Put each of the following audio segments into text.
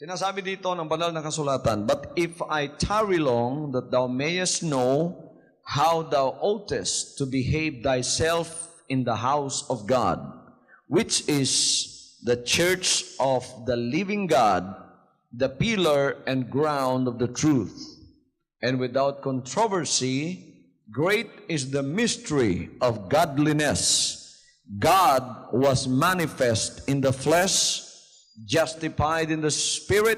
Sinasabi dito ng banal na kasulatan, "But if I tarry long, that thou mayest know how thou oughtest to behave thyself in the house of God, which is the church of the living God, the pillar and ground of the truth. And without controversy, great is the mystery of godliness. God was manifest in the flesh, justified in the spirit,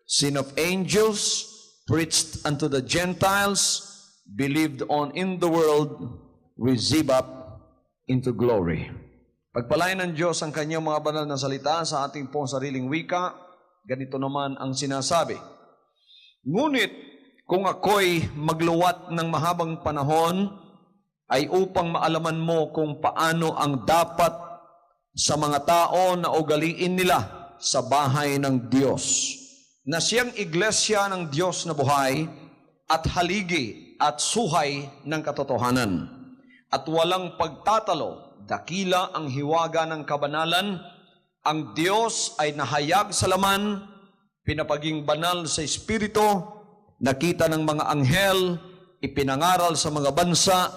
seen of angels, preached unto the Gentiles, believed on in the world, received up into glory." Pagpalain ng Diyos ang kanyang mga banal na salita sa ating pong sariling wika, ganito naman ang sinasabi. "Ngunit kung ako'y magluwat ng mahabang panahon, ay upang maalaman mo kung paano ang dapat sa mga tao na ugaliin nila sa bahay ng Diyos, na siyang iglesia ng Diyos na buhay at haligi at suhay ng katotohanan. At walang pagtatalo, dakila ang hiwaga ng kabanalan, ang Diyos ay nahayag sa laman, pinapaging banal sa Espiritu, nakita ng mga anghel, ipinangaral sa mga bansa,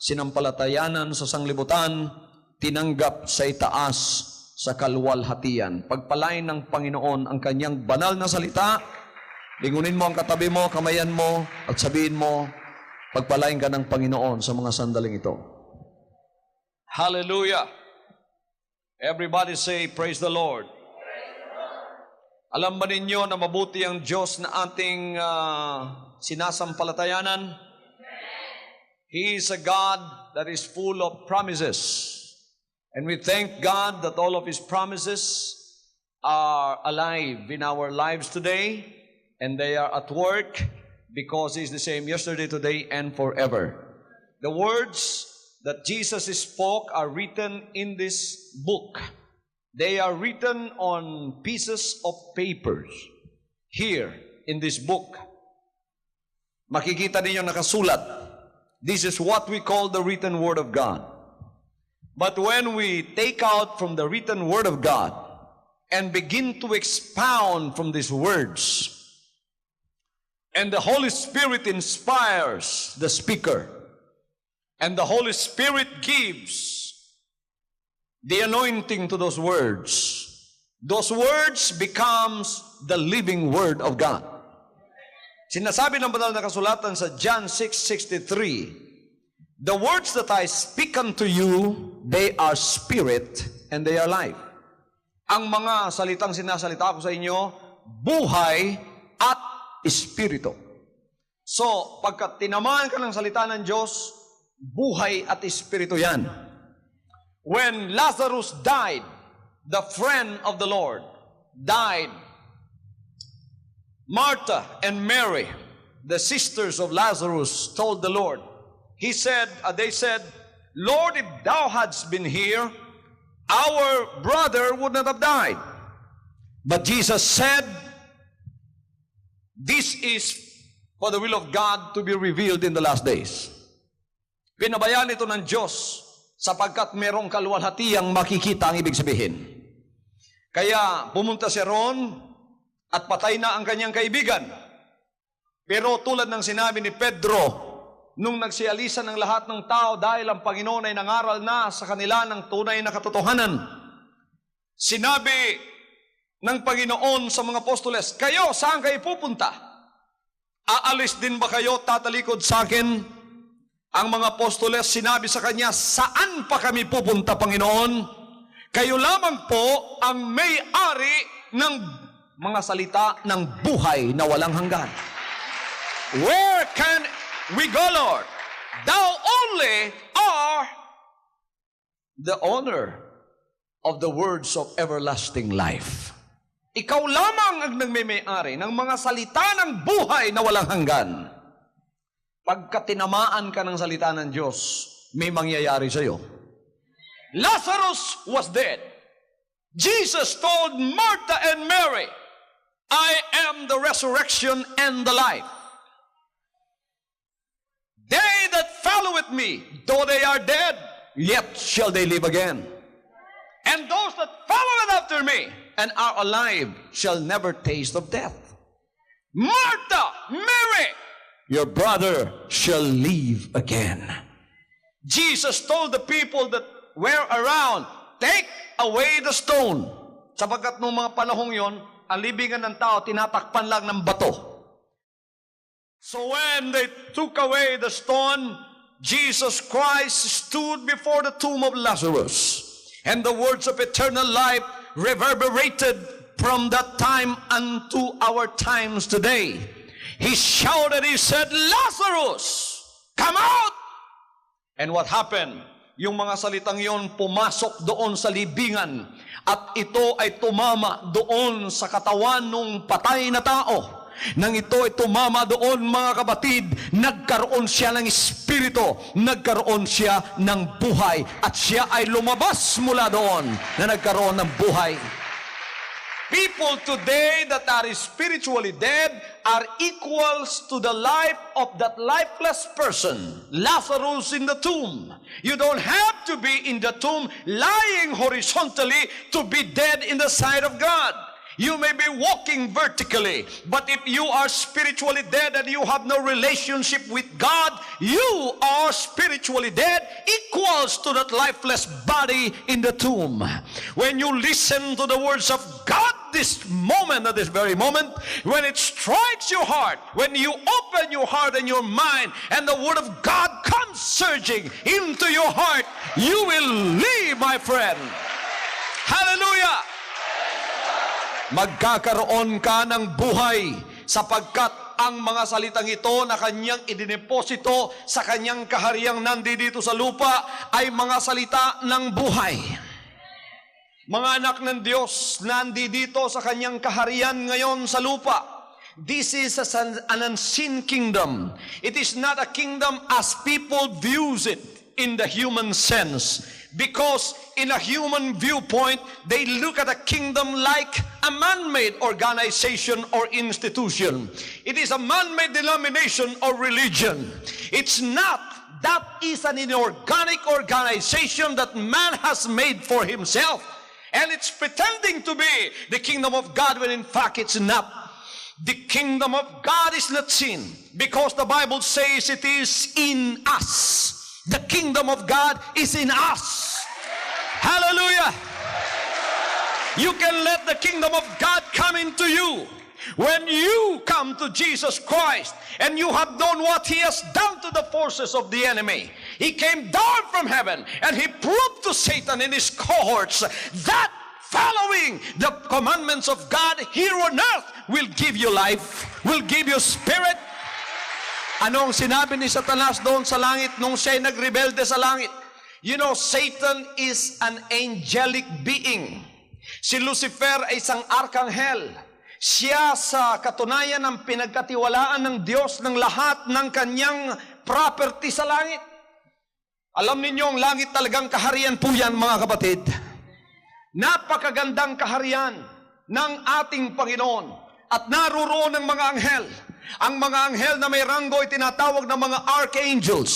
sinampalatayanan sa sanglibutan, tinanggap sa itaas sa kalwalhatian." Pagpalain ng Panginoon ang kanyang banal na salita. Lingunin mo ang katabi mo, kamayan mo, at sabihin mo, pagpalain ka ng Panginoon sa mga sandaling ito. Hallelujah! Everybody say, praise the Lord. Alam ba ninyo na mabuti ang Diyos na ating sinasampalatayanan? He is a God that is full of promises. And we thank God that all of His promises are alive in our lives today, and they are at work because He is the same yesterday, today, and forever. The words that Jesus spoke are written in this book. They are written on pieces of papers here in this book. Makikita ninyo nakasulat. This is what we call the written Word of God. But when we take out from the written Word of God and begin to expound from these words, and the Holy Spirit inspires the speaker, and the Holy Spirit gives the anointing to those words becomes the living Word of God. Sinasabi ng banal na kasulatan sa John 6:63, "The words that I speak unto you, they are spirit and they are life." Ang mga salitang sinasalita ko sa inyo, buhay at espiritu. So, pagkat tinamaan ka ng salita ng Diyos, buhay at espiritu yan. When Lazarus died, the friend of the Lord died. Martha and Mary, the sisters of Lazarus, told the Lord, they said, "Lord, if thou hadst been here, our brother would not have died." But Jesus said, "This is for the will of God to be revealed in the last days." Pinabayaan ito ng Diyos sapagkat merong kalwalhatiang makikita ang ibig sabihin. Kaya pumunta siya roon at patay na ang kanyang kaibigan. Pero tulad ng sinabi ni Pedro, nung nagsialisan ng lahat ng tao dahil ang Panginoon ay nangaral na sa kanila ng tunay na katotohanan, sinabi ng Panginoon sa mga apostoles, "Kayo, saan kayo pupunta? Aalis din ba kayo, tatalikod sa akin?" Ang mga apostoles, sinabi sa kanya, "Saan pa kami pupunta, Panginoon? Kayo lamang po ang may-ari ng mga salita ng buhay na walang hanggan." Where can we go, Lord? Thou only are the owner of the words of everlasting life. Ikaw lamang ang nagmay-ari ng mga salita ng buhay na walang hanggan. Pagka tinamaan ka ng salita ng Diyos, may mangyayari sa iyo. Lazarus was dead. Jesus told Martha and Mary, "I am the resurrection and the life. They that follow with me, though they are dead, yet shall they live again. And those that follow after me, and are alive shall never taste of death. Martha, Mary, your brother shall live again. Jesus told the people that were around, take away the stone. Sapagkat noong mga panahong yon, ang libingan ng tao tinatakpan lang ng bato. So when they took away the stone, Jesus Christ stood before the tomb of Lazarus, and the words of eternal life reverberated from that time unto our times today. He shouted, he said, Lazarus, come out! And what happened? Yung mga salitang yon pumasok doon sa libingan, at ito ay tumama doon sa katawan ng patay na tao. Nang ito ay tumama doon, mga kapatid, nagkaroon siya ng espiritu, nagkaroon siya ng buhay, at siya ay lumabas mula doon na nagkaroon ng buhay. People today that are spiritually dead are equals to the life of that lifeless person, Lazarus in the tomb. You don't have to be in the tomb lying horizontally to be dead in the sight of God. You may be walking vertically, but if you are spiritually dead and you have no relationship with God, you are spiritually dead, equals to that lifeless body in the tomb. When you listen to the words of God this moment, at this very moment, when it strikes your heart, when you open your heart and your mind, and the word of God comes surging into your heart, you will live, my friend. Hallelujah! Magkakaroon ka ng buhay sapagkat ang mga salitang ito na kanyang idineposito sa kanyang kahariang nandito sa lupa ay mga salita ng buhay. Mga anak ng Diyos, nandito sa kanyang kaharian ngayon sa lupa. This is an unseen kingdom. It is not a kingdom as people views it in the human sense. Because in a human viewpoint, they look at a kingdom like a man-made organization or institution. It is a man-made denomination or religion. It's not. That is an inorganic organization that man has made for himself. And it's pretending to be the kingdom of God when in fact it's not. The kingdom of God is not seen because the Bible says it is in us. The kingdom of God is in us. Hallelujah. You can let the kingdom of God come into you. When you come to Jesus Christ and you have done what He has done to the forces of the enemy. He came down from heaven and He proved to Satan and his cohorts that following the commandments of God here on earth will give you life, will give you spirit. Anong sinabi ni Satanas doon sa langit nung siya'y nagrebelde sa langit? You know, Satan is an angelic being. Si Lucifer ay isang arkanghel. Siya sa katunayan ng pinagkatiwalaan ng Diyos ng lahat ng kanyang property sa langit. Alam ninyo, ang langit talagang kaharian po yan, mga kapatid. Napakagandang kaharian ng ating Panginoon. At naruroon ng mga anghel. Ang mga anghel na may ranggo ay tinatawag ng mga archangels.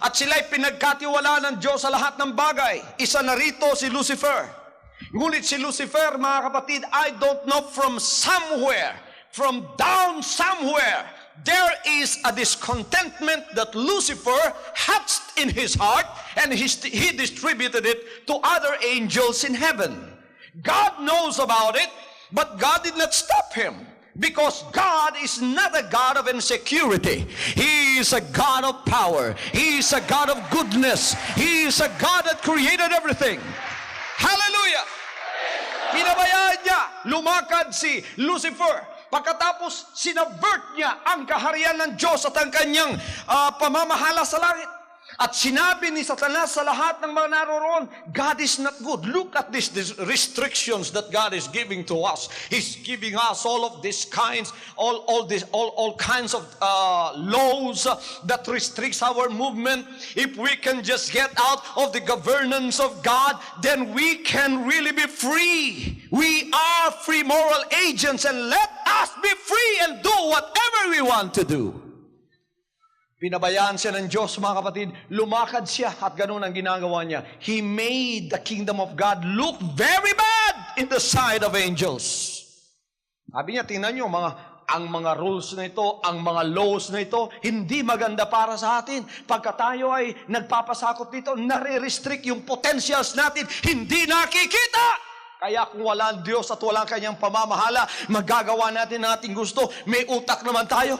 At sila'y pinagkatiwala ng Diyos sa lahat ng bagay. Isa na rito si Lucifer. Ngunit si Lucifer, mga kapatid, I don't know, from somewhere, from down somewhere, there is a discontentment that Lucifer hatched in his heart, and he distributed it to other angels in heaven. God knows about it, but God did not stop him. Because God is not a God of insecurity. He is a God of power. He is a God of goodness. He is a God that created everything. Hallelujah! Pinabayaan niya, lumakad si Lucifer. Pagkatapos, sinabert niya ang kaharian ng Diyos at ang kanyang pamamahala sa langit. At sinabi ni Satanas sa lahat ng mga naroroon, God is not good. Look at these restrictions that God is giving to us. He's giving us all of these kinds, all kinds of laws that restricts our movement. If we can just get out of the governance of God, then we can really be free. We are free moral agents, and let us be free and do whatever we want to do. Pinabayaan siya ng Diyos, mga kapatid. Lumakad siya at ganun ang ginagawa niya. He made the kingdom of God look very bad in the sight of angels. Sabi niya, tingnan niyo, ang mga rules na ito, ang mga laws na ito, hindi maganda para sa atin. Pagka tayo ay nagpapasakop dito, nare-restrict yung potentials natin, hindi nakikita. Kaya kung wala ang Diyos at walang kanyang pamamahala, magagawa natin ang ating gusto. May utak naman tayo.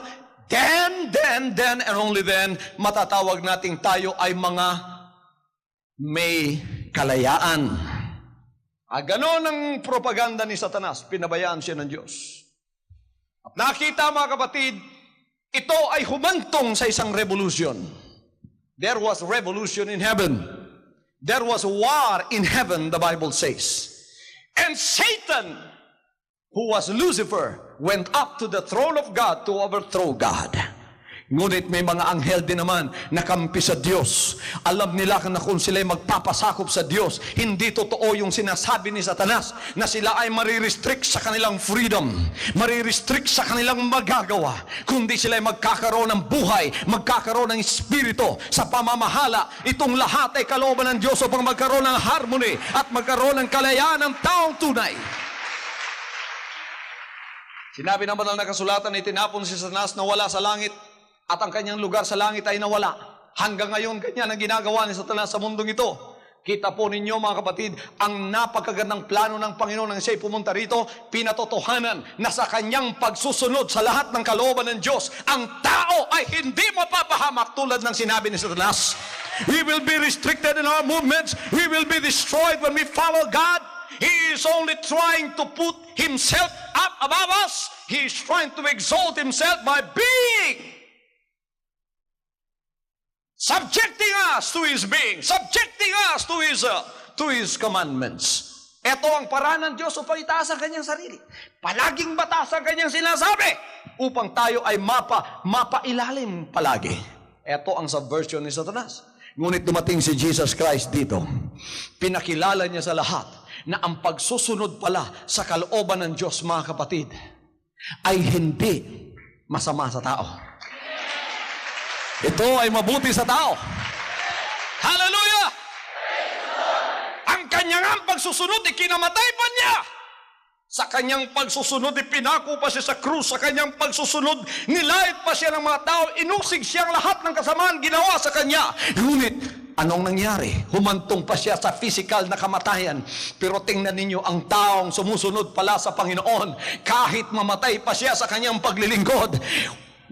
Then, and only then, matatawag natin tayo ay mga may kalayaan. Ganon ang propaganda ni Satanas. Pinabayaan siya ng Diyos. At nakita mga kapatid, ito ay humantong sa isang revolution. There was revolution in heaven. There was war in heaven, the Bible says. And Satan, who was Lucifer, went up to the throne of God to overthrow God. Ngunit may mga anghel din naman na kampi sa Diyos. Alam nila na kung sila'y magpapasakop sa Diyos, hindi totoo yung sinasabi ni Satanas na sila ay marirestrict sa kanilang freedom, marirestrict sa kanilang magagawa, kundi sila'y magkakaroon ng buhay, magkakaroon ng espiritu sa pamamahala. Itong lahat ay kalooban ng Diyos upang magkaroon ng harmony at magkaroon ng kalayaan ng taong tunay. Sinabi ng banal na kasulatan, itinapon si Satanas na wala sa langit, at ang kanyang lugar sa langit ay nawala. Hanggang ngayon, ganyan ang ginagawa ni Satanas sa mundong ito. Kita po ninyo mga kapatid, ang napakagandang plano ng Panginoon nang siya'y pumunta rito, pinatotohanan na sa kanyang pagsusunod sa lahat ng kalooban ng Diyos, ang tao ay hindi mapapahamak tulad ng sinabi ni Satanas. We will be restricted in our movements. We will be destroyed when we follow God. He is only trying to put himself up above us. He is trying to exalt himself by being subjecting us to His being, subjecting us to His commandments. Ito ang paraan ng Diyos upang itaas ang kanyang sarili. Palaging mataas ang kanyang sinasabi upang tayo ay mapailalim palagi. Ito ang subversion ni Satanas. Ngunit dumating si Jesus Christ dito. Pinakilala niya sa lahat na ang pagsusunod pala sa kalooban ng Diyos, mga kapatid, ay hindi masama sa tao. Ito ay mabuti sa tao. Hallelujah! Ang kanyang pagsusunod, ikinamatay pa niya. Sa kanyang pagsusunod, ipinako pa siya sa krus. Sa kanyang pagsusunod, nilait pa siya ng mga tao. Inusig siyang lahat ng kasamaan ginawa sa kanya. Ngunit, anong nangyari? Humantong pa siya sa physical na kamatayan. Pero tingnan ninyo, ang taong sumusunod pala sa Panginoon, kahit mamatay pa siya sa kanyang paglilingkod,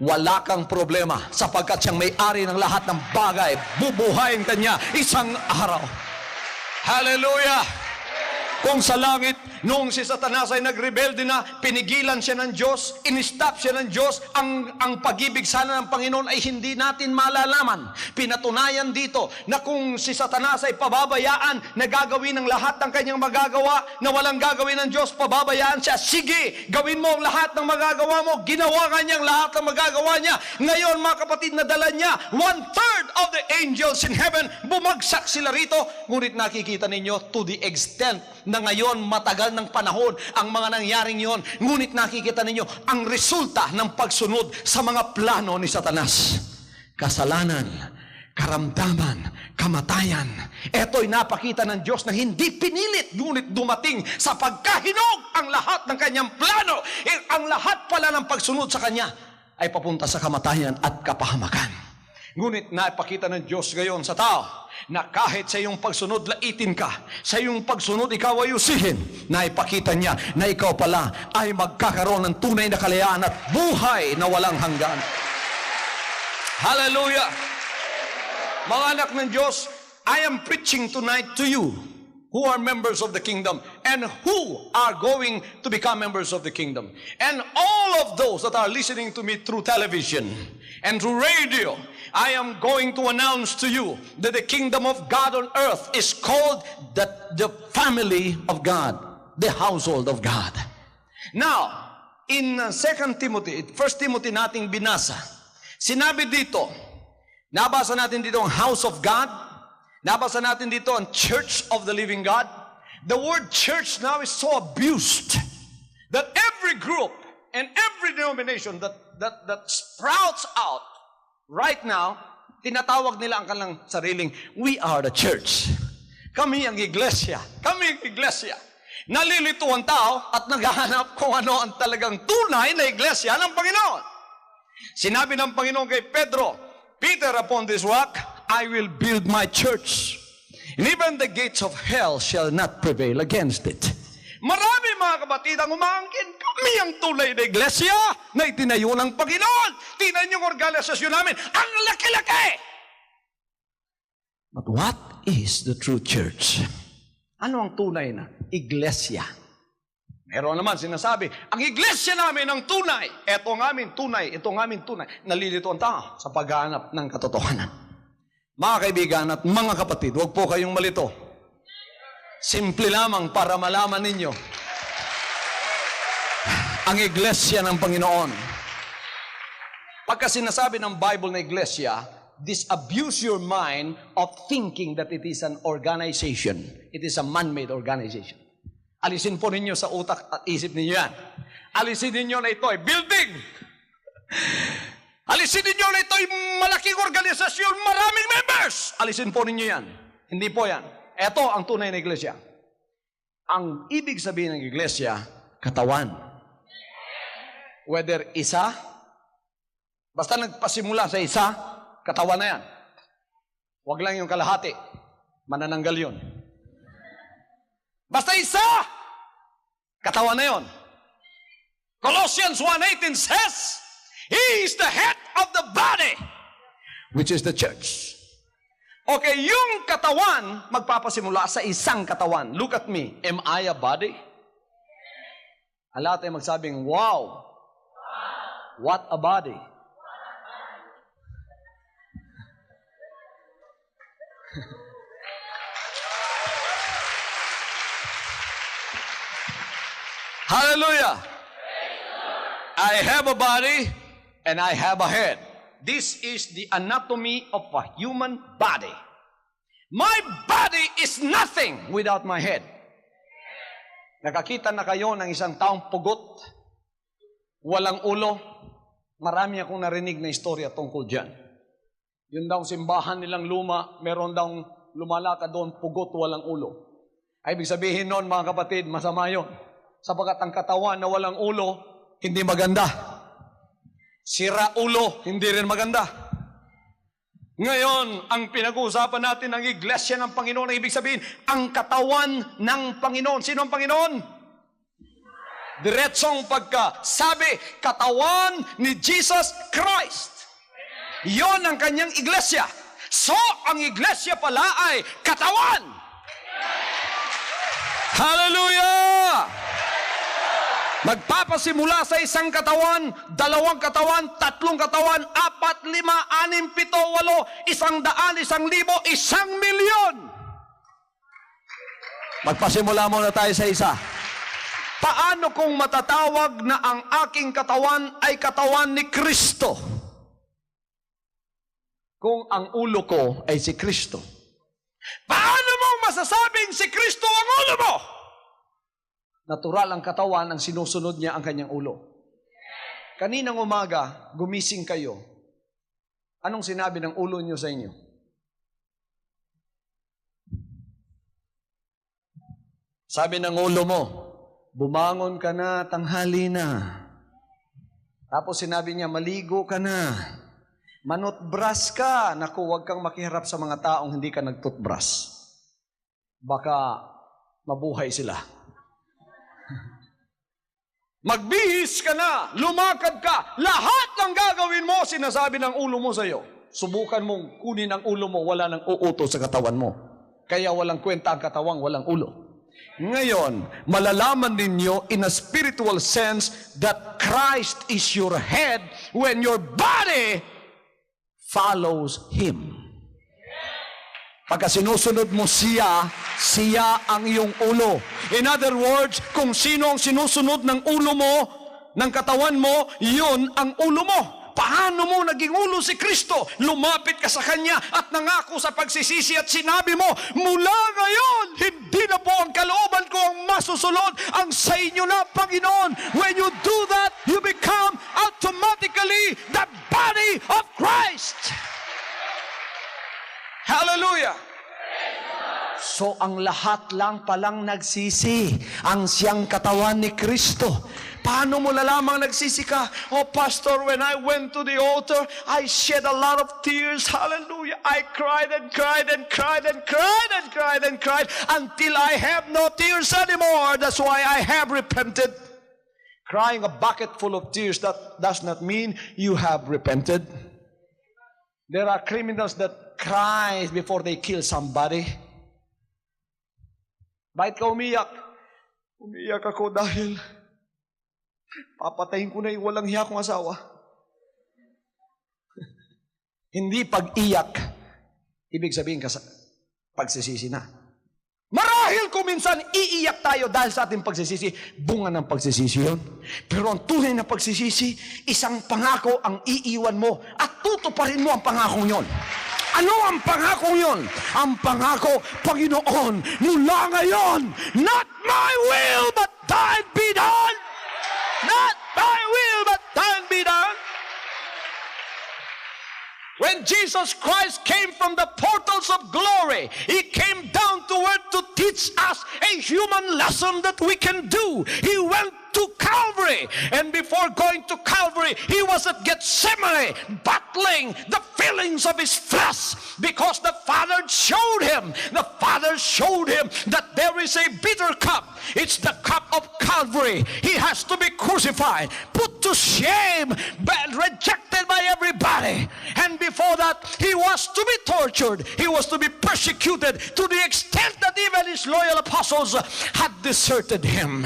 wala kang problema sapagkat siyang may-ari ng lahat ng bagay. Bubuhayin kanya isang araw. Hallelujah! Kung sa langit, noong si Satanas ay nagrebelde na, pinigilan siya ng Diyos, in-stop siya ng Diyos, ang pag-ibig sana ng Panginoon ay hindi natin malalaman. Pinatunayan dito na kung si Satanas ay pababayaan na gagawin ng lahat ng kanyang magagawa, na walang gagawin ng Diyos, pababayaan siya. Sige, gawin mo ang lahat ng magagawa mo. Ginawa nga niyang lahat ng magagawa niya. Ngayon, mga kapatid, nadala niya 1/3 of the angels in heaven. Bumagsak sila rito. Ngunit nakikita ninyo, to the extent na ngayon matagal ng panahon ang mga nangyaring yon. Ngunit nakikita ninyo ang resulta ng pagsunod sa mga plano ni Satanas. Kasalanan, karamdaman, kamatayan. Ito'y napakita ng Diyos na hindi pinilit, ngunit dumating sa pagkahinog ang lahat ng kanyang plano. Ang lahat pala ng pagsunod sa kanya ay papunta sa kamatayan at kapahamakan. Ngunit napakita ng Diyos ngayon sa tao na kahit sa iyong pagsunod laitin ka, sa iyong pagsunod ikaw ay usihin, na ipakita niya na ikaw pala ay magkakaroon ng tunay na kalayaan at buhay na walang hanggan. Hallelujah! Mga anak ng Diyos, I am preaching tonight to you who are members of the kingdom and who are going to become members of the kingdom. And all of those that are listening to me through television and through radio, I am going to announce to you that the kingdom of God on earth is called the family of God, the household of God. Now, in 2 Timothy, 1 Timothy nating binasa, sinabi dito, nabasa natin dito ang house of God, nabasa natin dito ang church of the living God. The word church now is so abused that every group and every denomination that sprouts out right now, tinatawag nila ang kanilang sariling, we are the church. Kami ang iglesia. Kami ang iglesia. Nalilito ang tao at naghahanap kung ano ang talagang tunay na iglesia ng Panginoon. Sinabi ng Panginoon kay Pedro, Peter, upon this rock, I will build my church. And even the gates of hell shall not prevail against it. Marami mga kapatid ang umaangkin, kami ang tunay na iglesia na itinayo ng Panginoon. Tingnan yung organisasyon namin, ang laki-laki! But what is the true church? Ano ang tunay na iglesia? Meron naman sinasabi, ang iglesia namin ang tunay. Ito ang aming tunay, ito ang aming tunay. Nalilito ang tao sa paghahanap ng katotohanan. Mga kaibigan at mga kapatid, huwag po kayong malito. Simple lamang para malaman ninyo ang iglesia ng Panginoon. Pagka sinasabi ng Bible na iglesia, disabuse your mind of thinking that it is an organization. It is a man-made organization. Alisin po ninyo sa utak at isip ninyo yan. Alisin ninyo na ito ay building. Alisin ninyo na ito ay malaking organisasyon, maraming members. Alisin po ninyo yan. Hindi po yan. Ito ang tunay na iglesia. Ang ibig sabihin ng iglesia, katawan. Whether isa, basta nagpasimula sa isa, katawan na yan. Huwag lang yung kalahati. Manananggal yun. Basta isa, katawan na yun. Colossians 1:18 says, He is the head of the body, which is the church. Okay, yung katawan, magpapasimula sa isang katawan. Look at me. Am I a body? Ang lahat ay magsabing, wow! What a body! Hallelujah! I have a body and I have a head. This is the anatomy of a human body. My body is nothing without my head. Nakakita na kayo ng isang taong pugot, walang ulo. Marami akong narinig na istorya tungkol dyan. Yun daw simbahan nilang luma, meron daw lumalakad doon, pugot, walang ulo. Ay, ibig sabihin noon, mga kapatid, masama yun. Sapagat ang katawan na walang ulo, hindi maganda. Sira ulo, hindi rin maganda. Ngayon, ang pinag-uusapan natin ng iglesia ng Panginoon, ang ibig sabihin, ang katawan ng Panginoon. Sino ang Panginoon? Diretsong pagkasabi, katawan ni Jesus Christ. Yon ang kanyang iglesia. So, ang iglesia pala ay katawan. Hallelujah! Magpapasimula sa isang katawan, dalawang katawan, tatlong katawan, 4, 5, 6, 7, 8, 100, 1,000, 1,000,000. Magpasimula muna tayo sa isa. Paano kung matatawag na ang aking katawan ay katawan ni Kristo? Kung ang ulo ko ay si Kristo. Paano mo masasabing si Kristo ang ulo mo? Natural ang katawan ang sinusunod niya ang kanyang ulo. Kaninang umaga, gumising kayo. Anong sinabi ng ulo niyo sa inyo? Sabi ng ulo mo, bumangon ka na, tanghali na. Tapos sinabi niya, maligo ka na. Manutbrush ka. Naku, huwag kang makiharap sa mga taong hindi ka nagtutbrush. Baka mabuhay sila. Magbihis ka na, lumakad ka, lahat ng gagawin mo, sinasabi ng ulo mo sa iyo. Subukan mong kunin ang ulo mo, wala nang uuto sa katawan mo. Kaya walang kwenta ang katawang walang ulo. Ngayon, malalaman ninyo in a spiritual sense that Christ is your head when your body follows Him. Pagka sinusunod mo siya, siya ang iyong ulo. In other words, kung sino ang sinusunod ng ulo mo, ng katawan mo, yun ang ulo mo. Paano mo naging ulo si Kristo? Lumapit ka sa Kanya at nangako sa pagsisisi at sinabi mo, mula ngayon, hindi na po ang kalooban ko ang masusunod, ang sa inyo na, Panginoon. When you do that, you become automatically the body of Christ. Hallelujah! So ang lahat lang palang nagsisi, ang siyang katawan ni Kristo. Paano mo lalamang nagsisi ka? Oh, Pastor, when I went to the altar, I shed a lot of tears. Hallelujah. I cried and cried and cried and cried and cried and cried until I have no tears anymore. That's why I have repented. Crying a bucket full of tears, that does not mean you have repented. There are criminals that cry before they kill somebody. Bakit ka umiyak? Umiyak ako dahil papatayin ko na yung walang hiya kong asawa. Hindi pag-iyak, ibig sabihin pagsisisi na. Marahil kung minsan iiyak tayo dahil sa ating pagsisisi, bunga ng pagsisisi yun. Pero ang tunay na pagsisisi, isang pangako ang iiwan mo at tutuparin mo ang pangakong yon. Ano ang pangako yun? Ang pangako, Panginoon, mula ngayon, not my will, but thine be done. Not my will, but thine be done. When Jesus Christ came from the portals of glory, He came down to earth to teach us a human lesson that we can do. He went to Calvary, and before going to Calvary, He was at Gethsemane, battling the feelings of His flesh, because the Father showed Him that there is a bitter cup. It's the cup of Calvary. He has to be crucified, put to shame, rejected by everybody. And before that, He was to be tortured. He was to be persecuted to the extent that even His loyal apostles had deserted Him.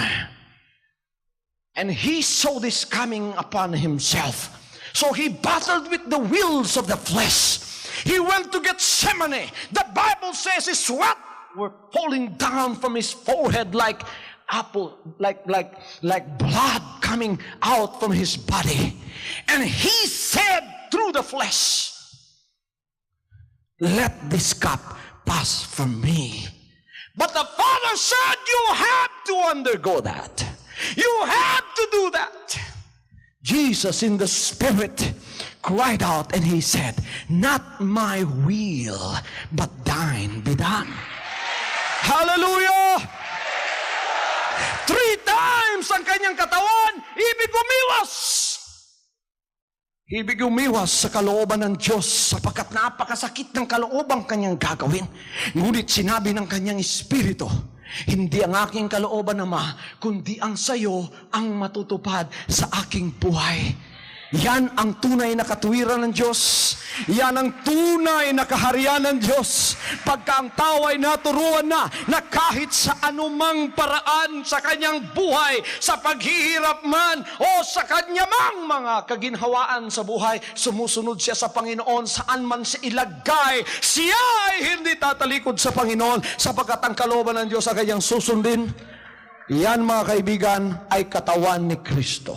And He saw this coming upon Himself. So He battled with the wills of the flesh. He went to Gethsemane. The Bible says His sweat were falling down from His forehead like blood coming out from His body. And He said through the flesh, "Let this cup pass from me." But the Father said, "You have to undergo that. You have to do that." Jesus in the Spirit cried out and He said, "Not my will, but thine be done." Hallelujah! 3 times ang kanyang katawan, ibig umiwas. Ibig umiwas sa kalooban ng Diyos sapagkat napakasakit ng kaloobang kanyang gagawin. Ngunit sinabi ng kanyang Espiritu, "Hindi ang aking kalooban, Ama, kundi ang sayo ang matutupad sa aking buhay." Yan ang tunay na katuwiran ng Diyos. Yan ang tunay na kaharian ng Diyos. Pagka ang tao ay naturuan na kahit sa anumang paraan sa kanyang buhay, sa paghihirap man o sa kanyang mga kaginhawaan sa buhay, sumusunod siya sa Panginoon saan man siya ilagay. Siya ay hindi tatalikod sa Panginoon sapagkat ang kalooban ng Diyos ay kanyang susundin. Yan, mga kaibigan, ay katawan ni Kristo.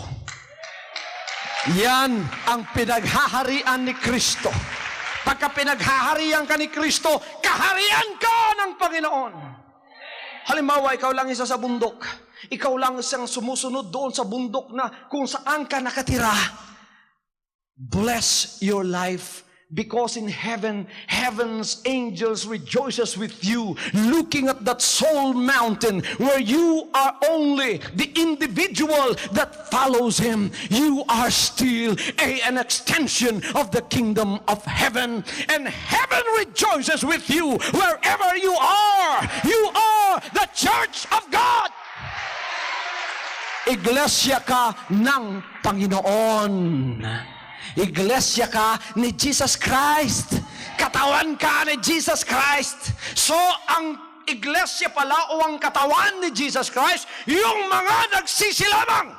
Yan ang pinaghaharian ni Kristo. Pagka pinaghaharian ka ni Kristo, kaharian ka ng Panginoon. Halimbawa, ikaw lang isa sa bundok. Ikaw lang isang sumusunod doon sa bundok na kung saan ka nakatira. Bless your life, because in heaven, heaven's angels rejoices with you, looking at that soul mountain where you are only the individual that follows Him. You are still an extension of the kingdom of heaven, and heaven rejoices with you wherever you are. You are the church of God. Iglesia ka ng Panginoon. Iglesia ka ni Jesus Christ. Katawan ka ni Jesus Christ. So, ang iglesia pala o ang katawan ni Jesus Christ, yung mga nagsisi lamang.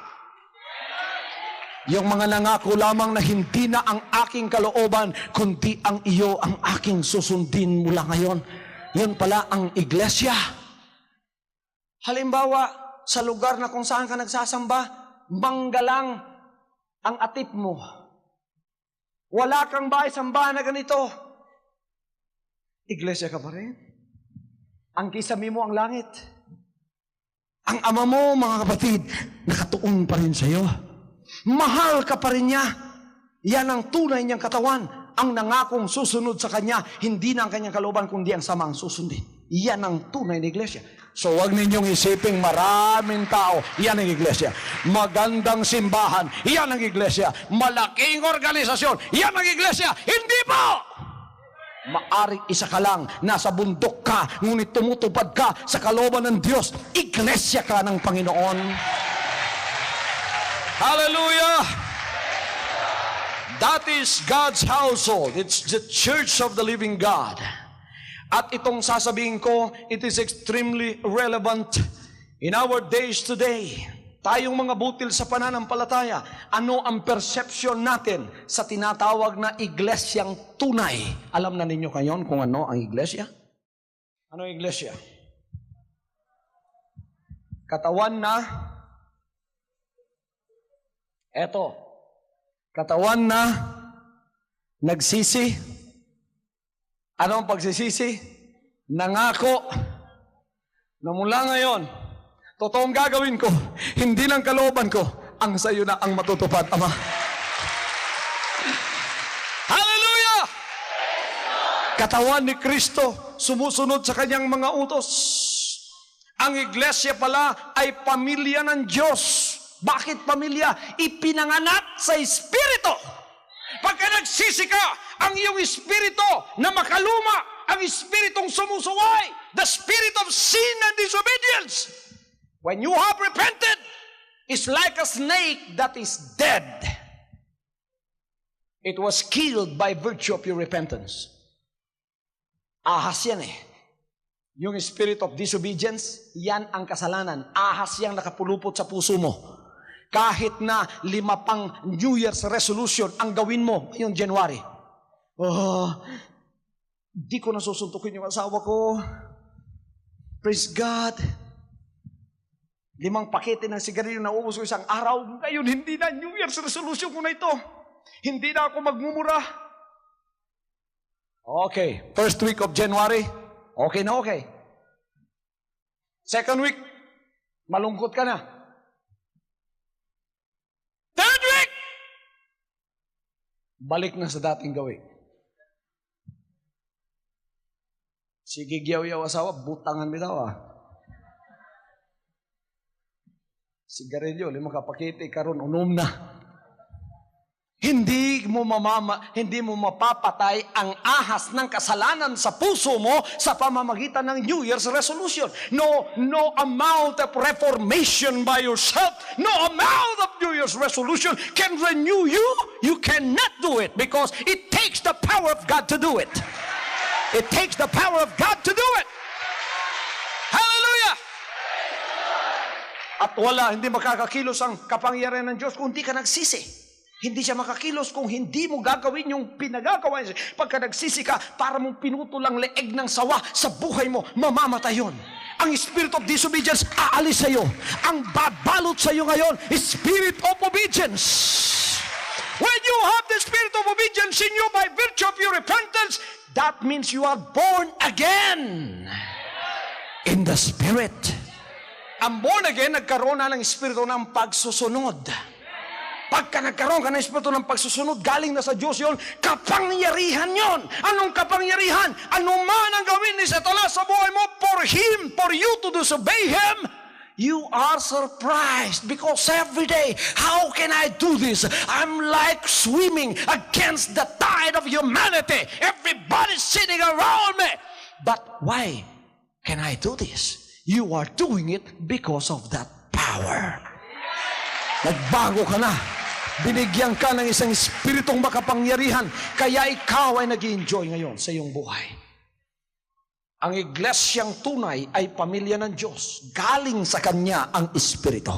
Yung mga nangako lamang na hindi na ang aking kalooban, kundi ang iyo ang aking susundin mula ngayon. Yun pala ang iglesia. Halimbawa, sa lugar na kung saan ka nagsasamba, manggalang ang atip mo. Wala kang bahay-sambahan na ganito. Iglesia ka pa rin. Ang kisame mo ang langit. Ang ama mo, mga kapatid, nakatuon pa rin sa iyo. Mahal ka pa rin niya. Yan ang tunay niyang katawan. Ang nangakong susunod sa kanya, hindi na ang kanyang kalooban, kundi ang samang susundin. Yan ang tunay na iglesia. So huwag ninyong isiping maraming tao, yan ang iglesia. Magandang simbahan, yan ang iglesia. Malaking organisasyon, yan ang iglesia. Hindi po! Maaring isa ka lang, nasa bundok ka, ngunit tumutupad ka sa kalooban ng Diyos. Iglesia ka ng Panginoon. Hallelujah! That is God's household. It's the church of the living God. At itong sasabihin ko, it is extremely relevant in our days today. Tayong mga butil sa pananampalataya, ano ang perception natin sa tinatawag na iglesyang tunay? Alam na ninyo kayon kung ano ang iglesia? Ano ang iglesia? Katawan na, eto, katawan na nagsisi. Ano ang pagsisisi? Nangako na mula ngayon, totoong gagawin ko, hindi lang kalooban ko, ang sayo na ang matutupad, Ama. Hallelujah! Katawan ni Kristo, sumusunod sa kanyang mga utos. Ang iglesia pala ay pamilya ng Diyos. Bakit pamilya? Ipinanganak sa Espiritu. Pagka nagsisi ka, ang iyong espiritu na makaluma, ang espiritong sumusuway, the spirit of sin and disobedience. When you have repented, it's like a snake that is dead. It was killed by virtue of your repentance. Ahas yan eh. Yung spirit of disobedience, yan ang kasalanan. Ahas yang nakapulupot sa puso mo. Kahit na 5 pang New Year's resolution ang gawin mo ngayong January. Di ko nasusuntukin yung asawa ko. Praise God. 5 pakete ng sigarilyo na ubos ko isang araw. Ngayon, hindi na New Year's resolution ko na ito. Hindi na ako magmumura. Okay. First week of January, okay na okay. Second week, malungkot ka na. Third week, balik na sa dating gawin. Sige, giyaw-yaw asawa, butangan mo daw Sigarilyo, 5 kapakete, karon unom na. Hindi mo mapapatay ang ahas ng kasalanan sa puso mo sa pamamagitan ng New Year's resolution. No amount of reformation by yourself, no amount of New Year's resolution can renew you. You cannot do it because it takes the power of God to do it. It takes the power of God to do it. Hallelujah! At hindi makakakilos ang kapangyarihan ng Diyos kung hindi ka nagsisi. Hindi siya makakilos kung hindi mo gagawin yung pinagagawa niya. Pagka nagsisi ka, para mong pinutol ang leeg ng sawa sa buhay mo, mamamatay yun. Ang spirit of disobedience, aalis sa iyo. Ang babalot sa iyo ngayon, spirit of obedience. When you have the spirit of obedience in you by virtue of your repentance, that means you are born again in the Spirit. Ang born again, nagkaroon na ng espiritu ng pagsusunod. Pagka nagkaroon ka ng espiritu ng pagsusunod, galing na sa Diyos yun, kapangyarihan yun. Anong kapangyarihan? Ano man ang gawin ni Satanas sa buhay mo for you to disobey Him, you are surprised because every day, how can I do this? I'm like swimming against the tide of humanity. Everybody's sitting around me. But why can I do this? You are doing it because of that power. Nagbago ka na. Binigyan ka ng isang espiritong makapangyarihan, kaya ikaw ay nag-i-enjoy ngayon sa iyong buhay. Ang iglesyang tunay ay pamilya ng Diyos. Galing sa Kanya ang Espiritu.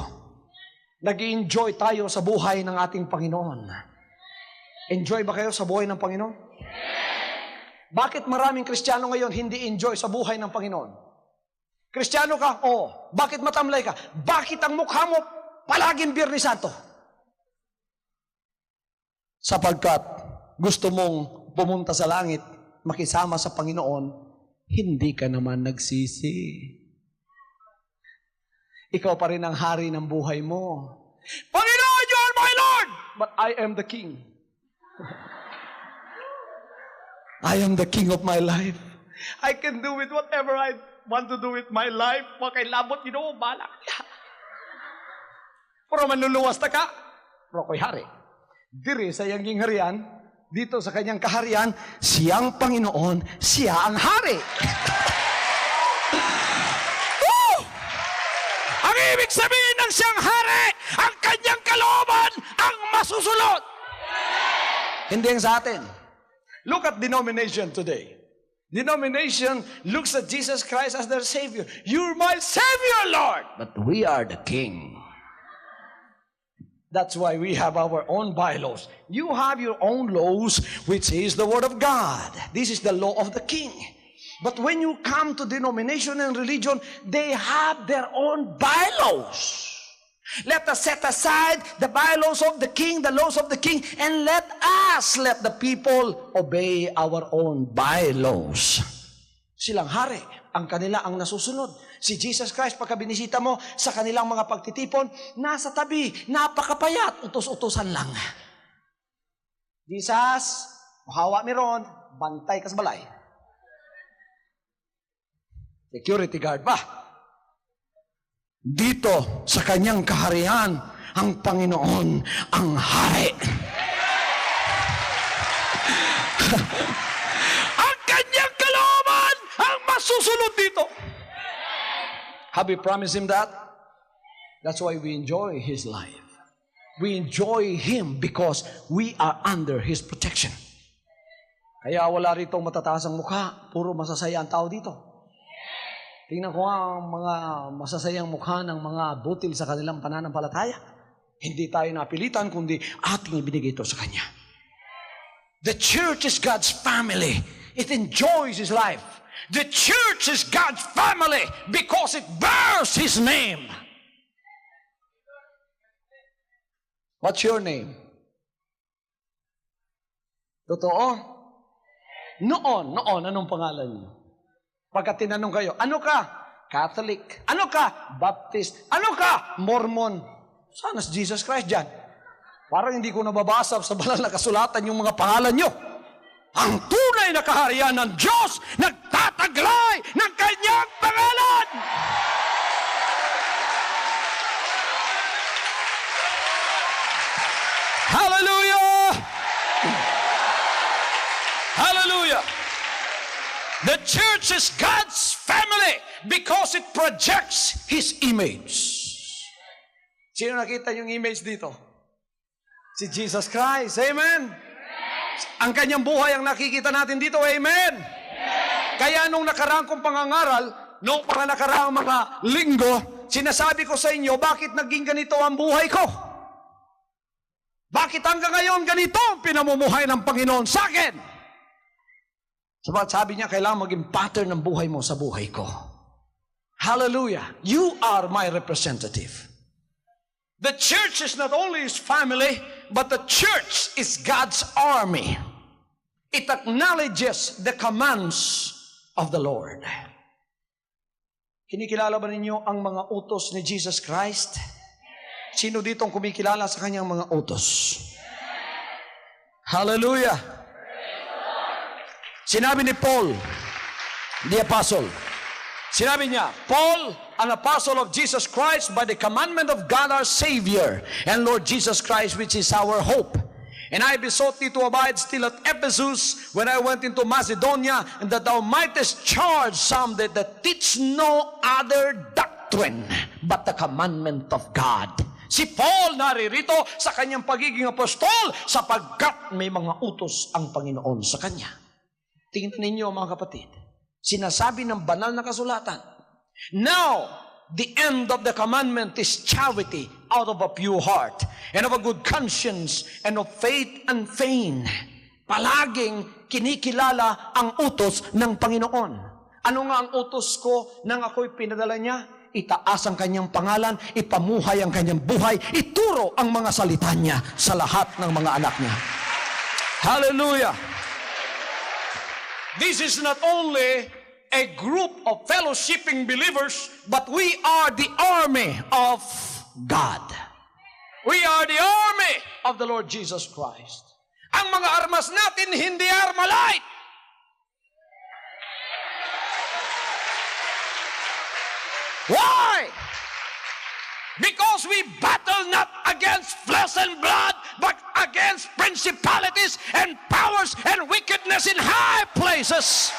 Nag-i-enjoy tayo sa buhay ng ating Panginoon. Enjoy ba kayo sa buhay ng Panginoon? Bakit maraming Kristiyano ngayon hindi enjoy sa buhay ng Panginoon? Kristiyano ka? Oo. Bakit matamlay ka? Bakit ang mukha mo palaging Biyernes Santo? Sapagkat gusto mong pumunta sa langit, makisama sa Panginoon, hindi ka naman nagsisi. Ikaw pa rin ang hari ng buhay mo. Panginoon, you are my Lord, but I am the King. I am the King of my life. I can do with whatever I want to do with my life. Makailabot, Ginoo, balak niya. Pero manluluwas na ka, pero ako'y hari. Diri sa iyang gingharian, dito sa kanyang kaharian, siyang Panginoon, siya ang hari. Ang ibig sabihin ng siyang hari, ang kanyang kalooban, ang masusunod. Hindi ang sa atin. Look at denomination today. Denomination looks at Jesus Christ as their Savior. You're my Savior, Lord. But we are the King. That's why we have our own bylaws. You have your own laws, which is the Word of God. This is the law of the King. But when you come to denomination and religion, they have their own bylaws. Let us set aside the bylaws of the king, the laws of the king, and let the people obey our own bylaws. Silang hari, ang kanila ang nasusunod. Si Jesus Christ, pagka binisita mo sa kanilang mga pagtitipon, nasa tabi, napakapayat, utos-utosan lang. Jesus, mahawa mi ron, bantay kas balay. Security guard ba? Dito sa kanyang kaharian, ang Panginoon ang hari. Ang kanyang kalooban ang masusunod dito. Have we promised Him that? That's why we enjoy His life. We enjoy Him because we are under His protection. Kaya wala rito matataas ang mukha, puro masasaya ang tao dito. Tingnan ko ang mga masasayang mukha ng mga butil sa kanilang pananampalataya. Hindi tayo napilitan, kundi ating ibinigay ito sa Kanya. The church is God's family. It enjoys His life. The church is God's family because it bears His name. What's your name? Totoo? Noon, anong pangalan niyo? Pagka tinanong kayo, ano ka? Catholic. Ano ka? Baptist. Ano ka? Mormon. Sana si Jesus Christ dyan. Parang hindi ko nababasa sa banal na kasulatan yung mga pangalan nyo. Ang tunay na kaharian ng Diyos nagtataglay ng kanyang pangalan. Hallelujah! Hallelujah! The church is God's family because it projects His image. Sino nakita yung image dito? Si Jesus Christ. Amen? Ang kanyang buhay ang nakikita natin dito. Amen? Kaya nung nakaraang kong pangangaral, nung nakaraang mga linggo, sinasabi ko sa inyo, bakit naging ganito ang buhay ko? Bakit hanggang ngayon ganito ang pinamumuhay ng Panginoon sa akin? Sabi niya, kailangan maging pattern ng buhay mo sa buhay ko. Hallelujah. You are my representative. The church is not only His family, but the church is God's army. It acknowledges the commands of the Lord. Kinikilala ba ninyo ang mga utos ni Jesus Christ? Sino dito ang kumikilala sa kanyang mga utos? Hallelujah! Sinabi ni Paul, the apostle, sinabi niya, Paul, an apostle of Jesus Christ by the commandment of God our Savior and Lord Jesus Christ, which is our hope. And I besought thee to abide still at Ephesus when I went into Macedonia, and that thou mightest charge some that teach no other doctrine but the commandment of God. Si Paul naririto sa kanyang pagiging apostol sapagkat may mga utos ang Panginoon sa kanya. Tingnan ninyo mga kapatid, sinasabi ng banal na kasulatan, now, the end of the commandment is charity out of a pure heart and of a good conscience and of faith and faith. Palaging kinikilala ang utos ng Panginoon. Ano nga ang utos ko nang ako'y pinadala niya? Itaas ang kanyang pangalan, ipamuhay ang kanyang buhay, ituro ang mga salita niya sa lahat ng mga anak niya. Hallelujah! This is not only a group of fellowshipping believers, but we are the army of God. We are the army of the Lord Jesus Christ. Ang mga armas natin hindi armalite. Why? Because we battle not against flesh and blood, but against principalities and powers and wickedness in high places.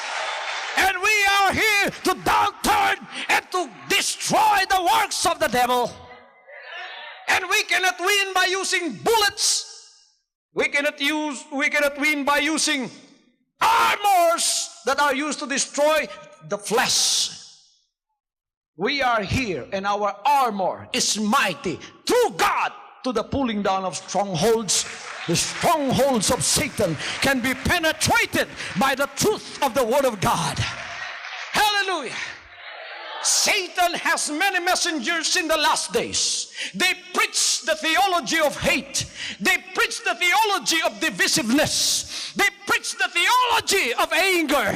And we are here to downturn and to destroy the works of the devil. And we cannot win by using bullets. We cannot win by using armors that are used to destroy the flesh. We are here, and our armor is mighty through God to the pulling down of strongholds. The strongholds of Satan can be penetrated by the truth of the Word of God. Hallelujah. Satan has many messengers in the last days. They preach the theology of hate. They preach the theology of divisiveness. They preach the theology of anger.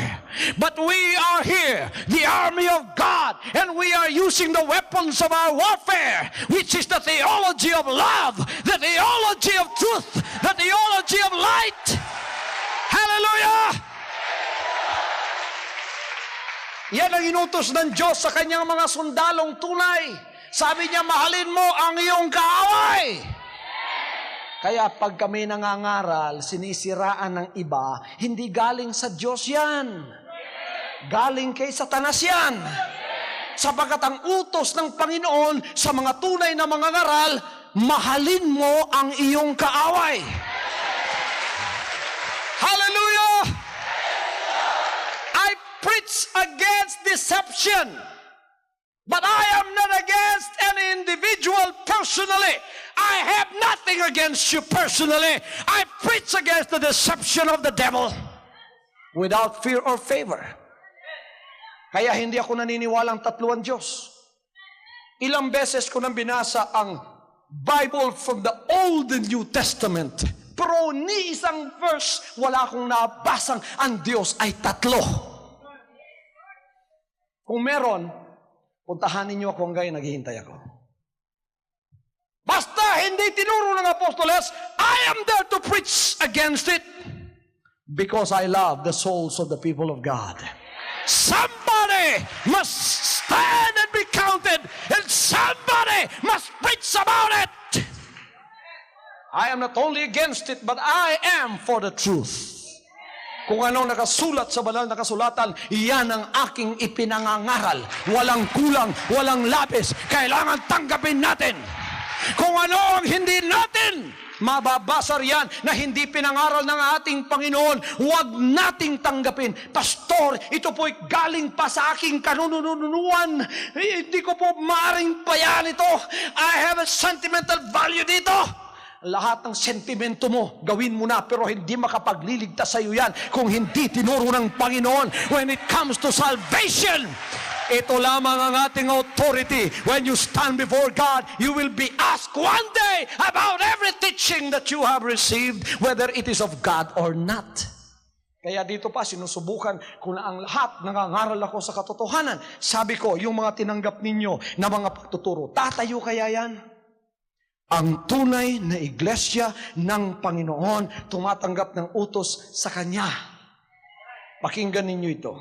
But we are here, the army of God, and we are using the weapons of our warfare, which is the theology of love, the theology of truth, the theology of light. Hallelujah! Yan ang inutos ng Diyos sa kanyang mga sundalong tunay. Sabi niya, mahalin mo ang iyong kaaway. Kaya pag kami nangangaral, sinisiraan ng iba, hindi galing sa Diyos yan. Galing kay Satanas yan. Sapagkat ang utos ng Panginoon sa mga tunay na mga ngaral, mahalin mo ang iyong kaaway. Hallelujah! I preach against deception, but I am not against any individual personally. I have nothing against you personally. I preach against the deception of the devil without fear or favor. Kaya hindi ako naniniwalang tatlo ang Diyos. Ilang beses ko nang binasa ang Bible from the Old and New Testament. Pero ni isang verse, wala akong nabasang ang Diyos ay tatlo. Kung meron, puntahan ninyo ako hanggang naghihintay ako. Basta hindi tinuro ng Apostoles, I am there to preach against it because I love the souls of the people of God. Somebody must stand and be counted, and somebody must preach about it. I am not only against it, but I am for the truth. Kung ano nakasulat sa banal na kasulatan, iyan ang aking ipinangangaral. Walang kulang, walang lapis. Kailangan tanggapin natin. Kung ano ang hindi natin mababasa riyan na hindi pinangaral ng ating Panginoon, huwag nating tanggapin. Pastor, ito po'y galing pa sa aking kanununuan. Hindi ko po maaring payan ito. I have a sentimental value dito. Lahat ng sentimento mo, gawin mo na, pero hindi makapagliligtas sa iyo yan kung hindi tinuro ng Panginoon. When it comes to salvation, ito lamang ang ating authority. When you stand before God, you will be asked one day about every teaching that you have received, whether it is of God or not. Kaya dito pa, sinusubukan ko na ang lahat, nangangaral ako sa katotohanan. Sabi ko, yung mga tinanggap ninyo na mga pagtuturo, tatayo kaya yan? Ang tunay na iglesia ng Panginoon tumatanggap ng utos sa Kanya. Pakinggan ninyo ito.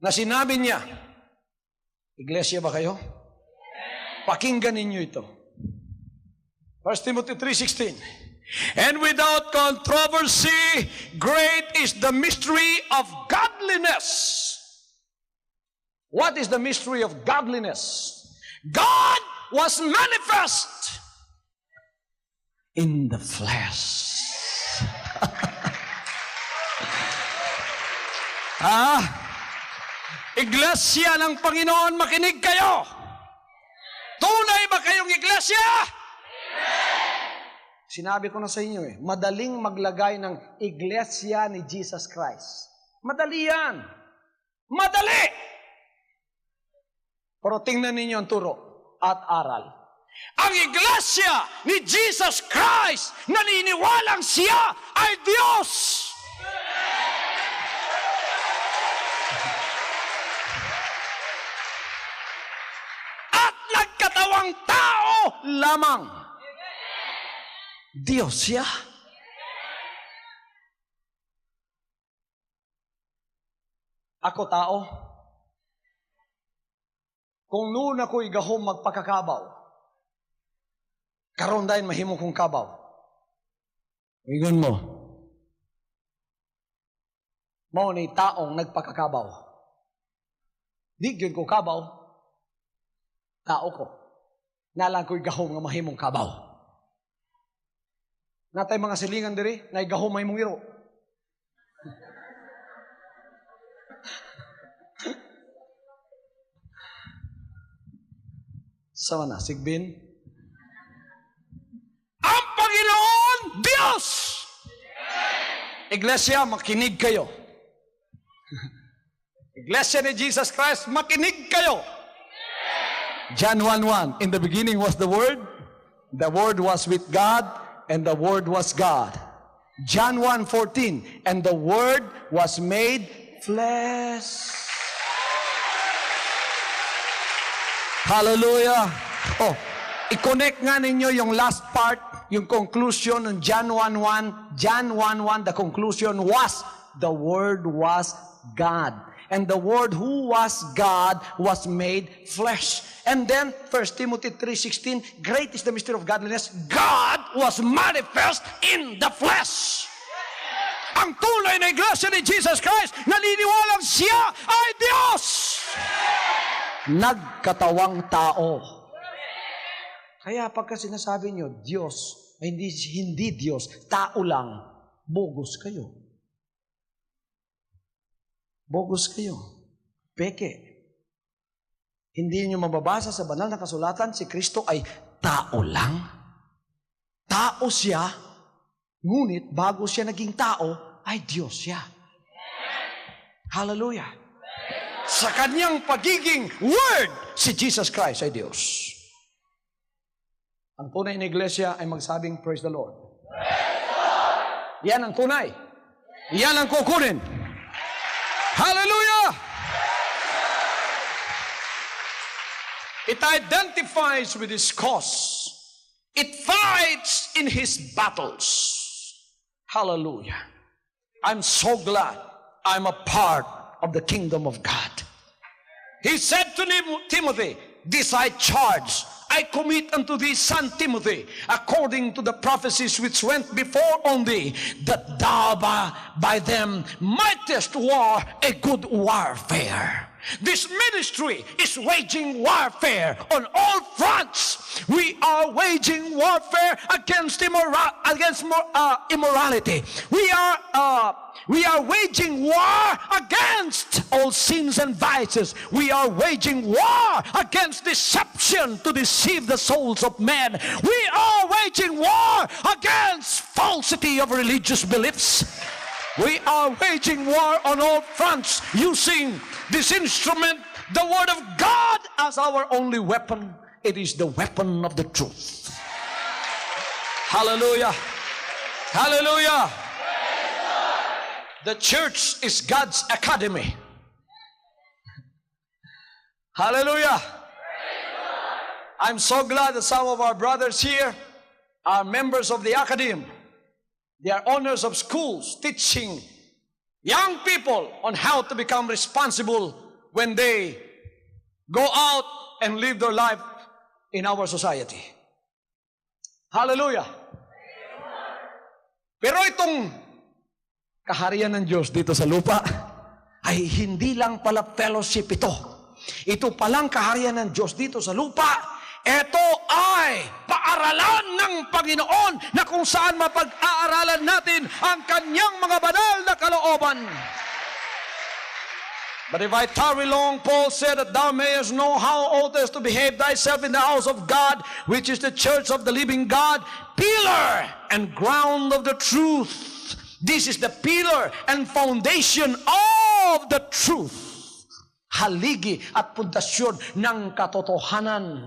Na sinabi niya, iglesia ba kayo? Pakinggan ninyo ito. 1 Timothy 3:16. And without controversy, great is the mystery of godliness. What is the mystery of godliness? God was manifest in the flesh. Iglesia ng Panginoon, makinig kayo. Tunay ba kayong iglesia? Sinabi ko na sa inyo madaling maglagay ng iglesia ni Jesus Christ. Madali yan. Madali! Pero tingnan ninyo ang turo at aral. Ang iglesia ni Jesus Christ, naniniwalang siya ay Diyos. At nagkatawang tao lamang. Diyos siya. Ako tao. kung noon ako'y gahom magpakakabaw, karon dahil mahimo kong kabaw. Ingon mo, mao ni taong nagpakakabaw. Di gyud ko kabaw, tao ko. Nalang ko'y gahom nga mahimong kabaw. Natay mga silingan diri, na gahom mahimong iro. Sama na, Sigbin? Ang Panginoon, Diyos! Iglesia, makinig kayo. Iglesia ni Jesus Christ, makinig kayo. John 1:1, in the beginning was the Word was with God, and the Word was God. John 1:14, and the Word was made flesh. Hallelujah. Oh, i-connect nga ninyo yung last part, yung conclusion ng John 1:1. John 1:1, the conclusion was, the Word was God. And the Word who was God was made flesh. And then, 1 Timothy 3:16, great is the mystery of godliness. God was manifest in the flesh. Ang tunay na iglesia ni Jesus Christ, naniniwalang siya ay Diyos. Nagkatawang tao. Kaya pagka sinasabi nyo, Diyos, hindi Diyos, tao lang, bogus kayo. Bogus kayo. Peke. Hindi nyo mababasa sa banal na kasulatan, si Kristo ay tao lang. Tao siya, ngunit bago siya naging tao, ay Diyos siya. Hallelujah. Sa kanyang pagiging Word, si Jesus Christ ay Diyos. Ang tunay na iglesia ay magsabing, praise the Lord. Praise the Lord. Yan ang tunay. Yan ang kukunin. Hallelujah! It identifies with His cause. It fights in His battles. Hallelujah. I'm so glad I'm a part of the kingdom of God. He said to Timothy, this I charge, I commit unto thee, son Timothy, according to the prophecies which went before on thee, that thou by them mightest war a good warfare. This ministry is waging warfare on all fronts. We are waging warfare against immorality. We are waging war against all sins and vices. We are waging war against deception to deceive the souls of men. We are waging war against falsity of religious beliefs. We are waging war on all fronts using this instrument, the Word of God, as our only weapon. It is the weapon of the truth. Hallelujah. Hallelujah. The church is God's academy. Hallelujah. I'm so glad that some of our brothers here are members of the academy. They are owners of schools teaching young people on how to become responsible when they go out and live their life in our society. Hallelujah. Pero itong kaharian ng Diyos dito sa lupa ay hindi lang pala fellowship ito. Ito palang kaharian ng Diyos dito sa lupa. Ito ay paaralan ng Panginoon na kung saan mapag-aaralan natin ang kanyang mga banal na kalooban. But if I tarry long, Paul said, that thou mayest know how oughtest to behave thyself in the house of God, which is the church of the living God, pillar and ground of the truth. This is the pillar and foundation of the truth. Haligi at pundasyon ng katotohanan.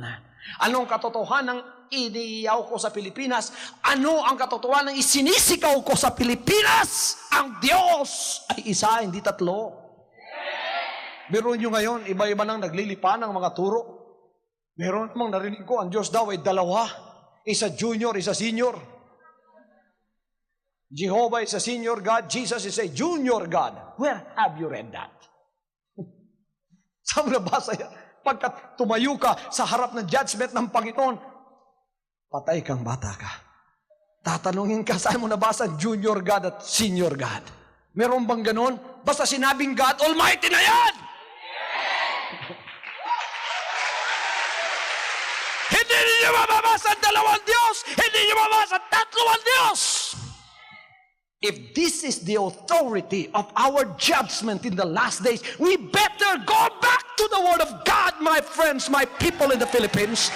Anong katotohanan iniyaw ko sa Pilipinas? Ano ang katotohanan isinisikaw ko sa Pilipinas? Ang Diyos ay isa, hindi tatlo. Meron nyo ngayon, iba-iba nang naglilipan ng mga turo. Meron namang narinig ko, ang Diyos daw ay dalawa. Isa junior, isa senior. Jehovah is a senior God, Jesus is a junior God. Where have you read that? Saan mo nabasa yan? Pagkat tumayo ka sa harap ng judgment ng Panginoon, patay kang bata ka. Tatanungin ka, saan mo nabasa junior God at senior God? Meron bang ganon? Basta sinabing God Almighty na yan! Hindi niyo mababasa dalawang Diyos! Hindi niyo mababasa tatlong Diyos! If this is the authority of our judgment in the last days, we better go back to the Word of God, my friends, my people in the Philippines.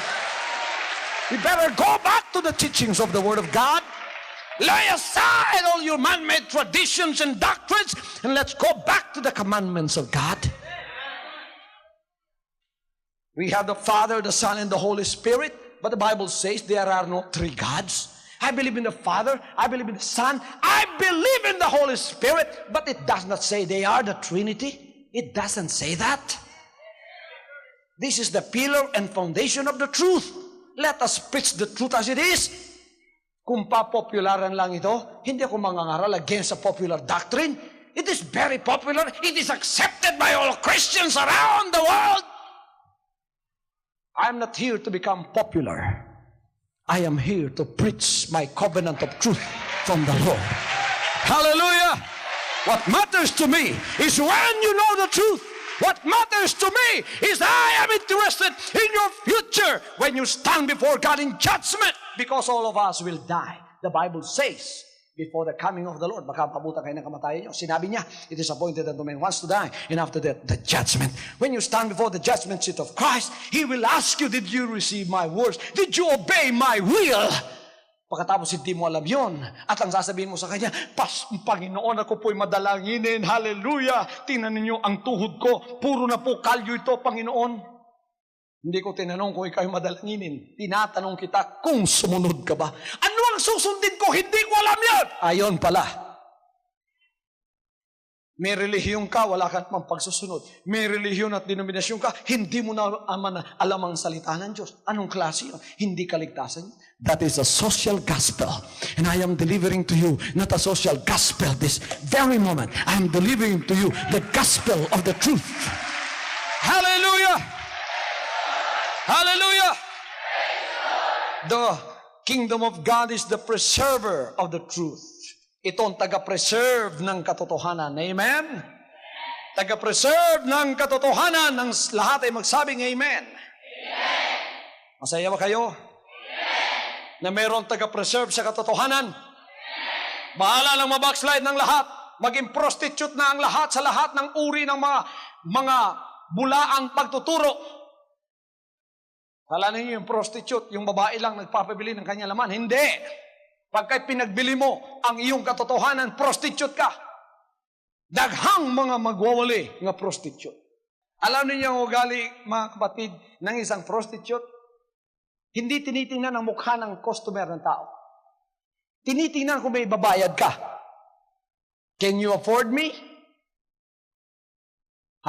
We better go back to the teachings of the Word of God. Lay aside all your man-made traditions and doctrines, and let's go back to the commandments of God. We have the Father, the Son, and the Holy Spirit, but the Bible says there are no three gods. I believe in the Father, I believe in the Son, I believe in the Holy Spirit, but it does not say they are the Trinity. It doesn't say that. This is the pillar and foundation of the truth. Let us preach the truth as it is. Kung papopularan lang ito, hindi ako mangangaral against a popular doctrine. It is very popular. It is accepted by all Christians around the world. I'm not here to become popular. I am here to preach my covenant of truth from the Lord. Hallelujah! What matters to me is when you know the truth. What matters to me is I am interested in your future when you stand before God in judgment, because all of us will die. The Bible says, before the coming of the Lord, baka pabutan kayo ng kamatayan nyo. Sinabi niya, it is appointed unto man once to die, and after that, the judgment. When you stand before the judgment seat of Christ, He will ask you, did you receive my words? Did you obey my will? Pagkatapos hindi mo alam yun, at ang sasabihin mo sa Kanya, Panginoon, ako po'y madalanginin, hallelujah, tingnan ninyo ang tuhod ko, puro na po kalyo ito, Panginoon. Hindi ko tinanong kung ikaw madalanginin, tinatanong kita kung sumunod ka ba. Ano ang susundin ko? Hindi ko alam yan. Ayon pala. May relihiyon ka, wala ka namang pagsusunod. May relihiyon at denominasyon ka, hindi mo na alam ang salita ng Diyos. Anong klase yun? Hindi kaligtasan. That is a social gospel. And I am delivering to you not a social gospel this very moment. I am delivering to you the gospel of the truth. Hallelujah! Hallelujah! The kingdom of God is the preserver of the truth. Ito ang taga-preserve ng katotohanan. Amen? Taga-preserve ng katotohanan, ng lahat ay magsabing amen. Amen. Masaya ba kayo? Amen. Na mayroong taga-preserve sa katotohanan? Amen. Bahala lang mabackslide ng lahat. Maging prostitute na ang lahat sa lahat ng uri ng mga bulaang pagtuturo. Kala ninyo yung prostitute, yung babae lang nagpapabili ng kanyang laman. Hindi. Pagka pinagbili mo ang iyong katotohanan, prostitute ka. Daghang mga magwawali nga prostitute. Alam niyo ang ugali, mga kapatid, ng isang prostitute? Hindi tinitingnan ang mukha ng customer ng tao. Tinitingnan kung may babayad ka. Can you afford me?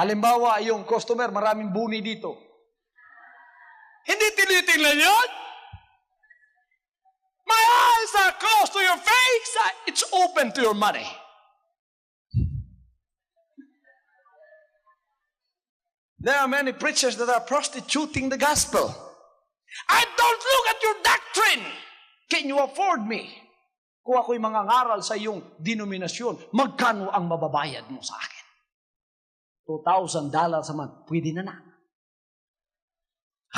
Halimbawa, yung customer, maraming buni dito. Hindi tinitingnan yun. My eyes are close to your face. It's open to your money. There are many preachers that are prostituting the gospel. I don't look at your doctrine. Can you afford me? Kung ako'y mangangaral sa iyong denominasyon, magkano ang mababayad mo sa akin? $2,000 a month. Pwede na na.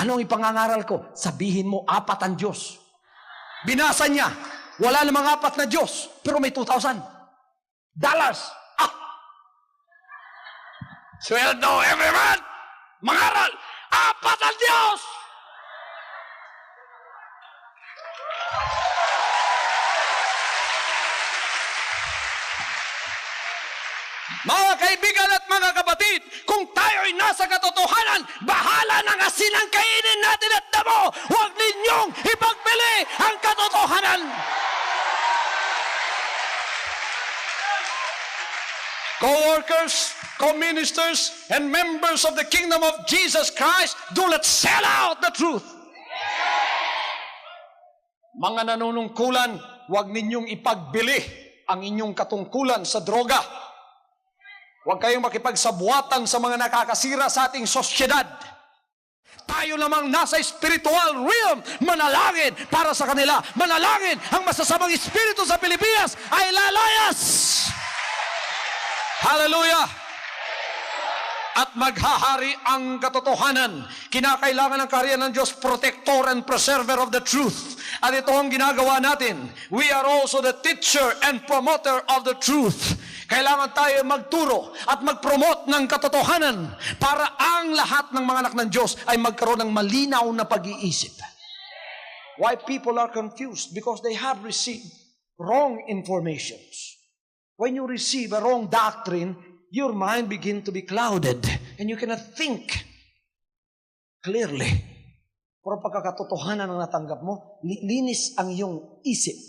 Anong ipangangaral ko? Sabihin mo, 4 ang Diyos. Binasa niya, wala namang 4 na Diyos, pero may $2,000. Sweldo every month. Mangaral, 4 ang Diyos. Mga kaibigan at mga kapatid, kung tayo'y nasa katotohanan, bahala ng asin ang kainin natin at damo. Huwag ninyong ipagpili ang katotohanan. Co-workers, co-ministers, and members of the kingdom of Jesus Christ, do not sell out the truth. Mga nanunungkulan, huwag ninyong ipagbili ang inyong katungkulan sa droga. Huwag kayong makipagsabuatan sa mga nakakasira sa ating sosyedad. tayo namang nasa spiritual realm, manalangin para sa kanila. Manalangin, ang masasamang espiritu sa Pilipinas ay lalayas. Hallelujah! At maghahari ang katotohanan. Kinakailangan ng kaharian ng Diyos, protector and preserver of the truth. At ito ang ginagawa natin. We are also the teacher and promoter of the truth. Kailangan tayo magturo at mag-promote ng katotohanan para ang lahat ng mga anak ng Diyos ay magkaroon ng malinaw na pag-iisip. Why people are confused? Because they have received wrong informations. When you receive a wrong doctrine, your mind begin to be clouded and you cannot think clearly. Pero pagkakatotohanan ang natanggap mo, linis ang iyong isip.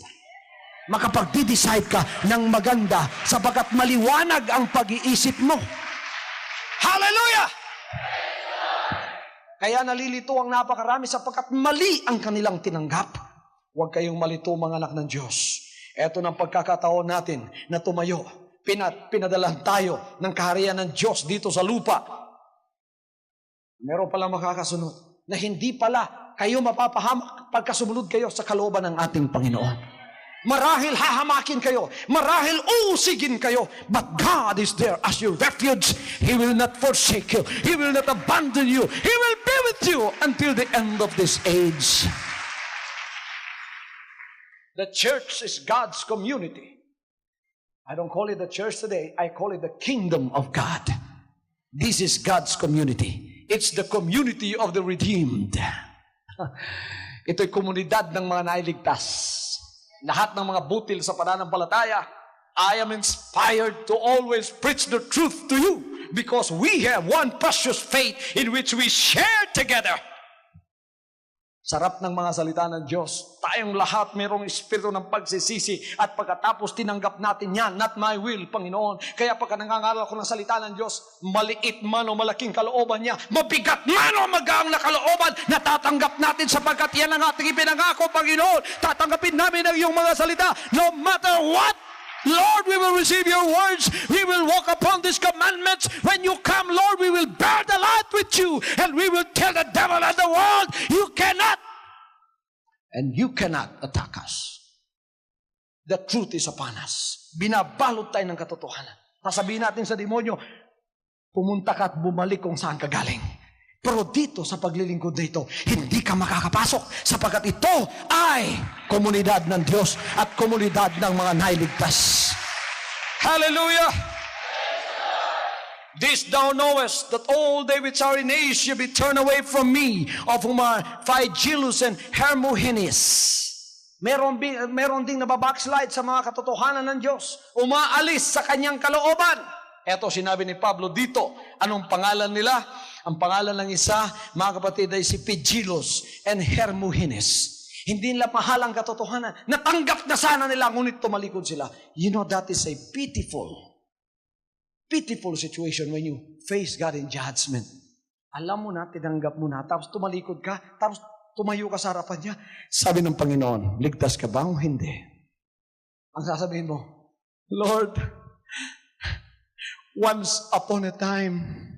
Makapag-decide ka ng maganda sapagkat maliwanag ang pag-iisip mo. Hallelujah! Kaya nalilito ang napakarami sapagkat mali ang kanilang tinanggap. Huwag kayong malito mga anak ng Diyos. Ito ng pagkakataon natin na tumayo. Pinadalan tayo ng kaharian ng Diyos dito sa lupa. Meron palang makakasunod na hindi pala kayo mapapahamak pagkasumunod kayo sa kalooban ng ating Panginoon. Marahil hahamakin kayo, marahil uusigin kayo, but God is there as your refuge. He will not forsake you. He will not abandon you. He will be with you until the end of this age. The church is God's community. I don't call it the church today. I call it the kingdom of God. This is God's community. It's the community of the redeemed. Ito'y komunidad ng mga nailigtas. Lahat ng mga butil sa pananampalataya, I am inspired to always preach the truth to you because we have one precious faith in which we share together. Sarap ng mga salita ng Diyos. Tayong lahat mayroong espiritu ng pagsisisi at pagkatapos tinanggap natin yan, not my will, Panginoon. Kaya pagka nangangaral ako ng salita ng Diyos, maliit man o malaking kalooban niya, mabigat man o magaang na kalooban, natatanggap natin sapagkat yan ang ating ipinangako, Panginoon. Tatanggapin namin ang iyong mga salita, no matter what. Lord, we will receive your words. We will walk upon these commandments. When you come, Lord, we will bear the light with you. And we will tell the devil and the world, you cannot. And you cannot attack us. The truth is upon us. Binabalot tayo ng katotohanan. Sasabihin natin sa demonyo, pumunta ka at bumalik kung saan ka galing. Pero dito sa paglilingkod na ito, hindi ka makakapasok sapagkat ito ay komunidad ng Diyos at komunidad ng mga nailigtas. Hallelujah! This thou knowest, that all they which are in Asia be turned away from me, of whom are Phygellus and Hermogenes. Meron ding nababackslide sa mga katotohanan ng Diyos. Umaalis sa kanyang kalooban. Eto sinabi ni Pablo dito. Anong pangalan nila? Ang pangalan ng isa, mga kapatid, ay si Phygellus and Hermogenes. Hindi nila mahal ang katotohanan. Natanggap na sana nila, ngunit tumalikod sila. You know, that is a pitiful situation when you face God in judgment. Alam mo na, tinanggap mo na, tapos tumalikod ka, tapos tumayo ka sa harapan niya. Sabi ng Panginoon, ligtas ka ba o hindi? Ang sasabihin mo, Lord, once upon a time,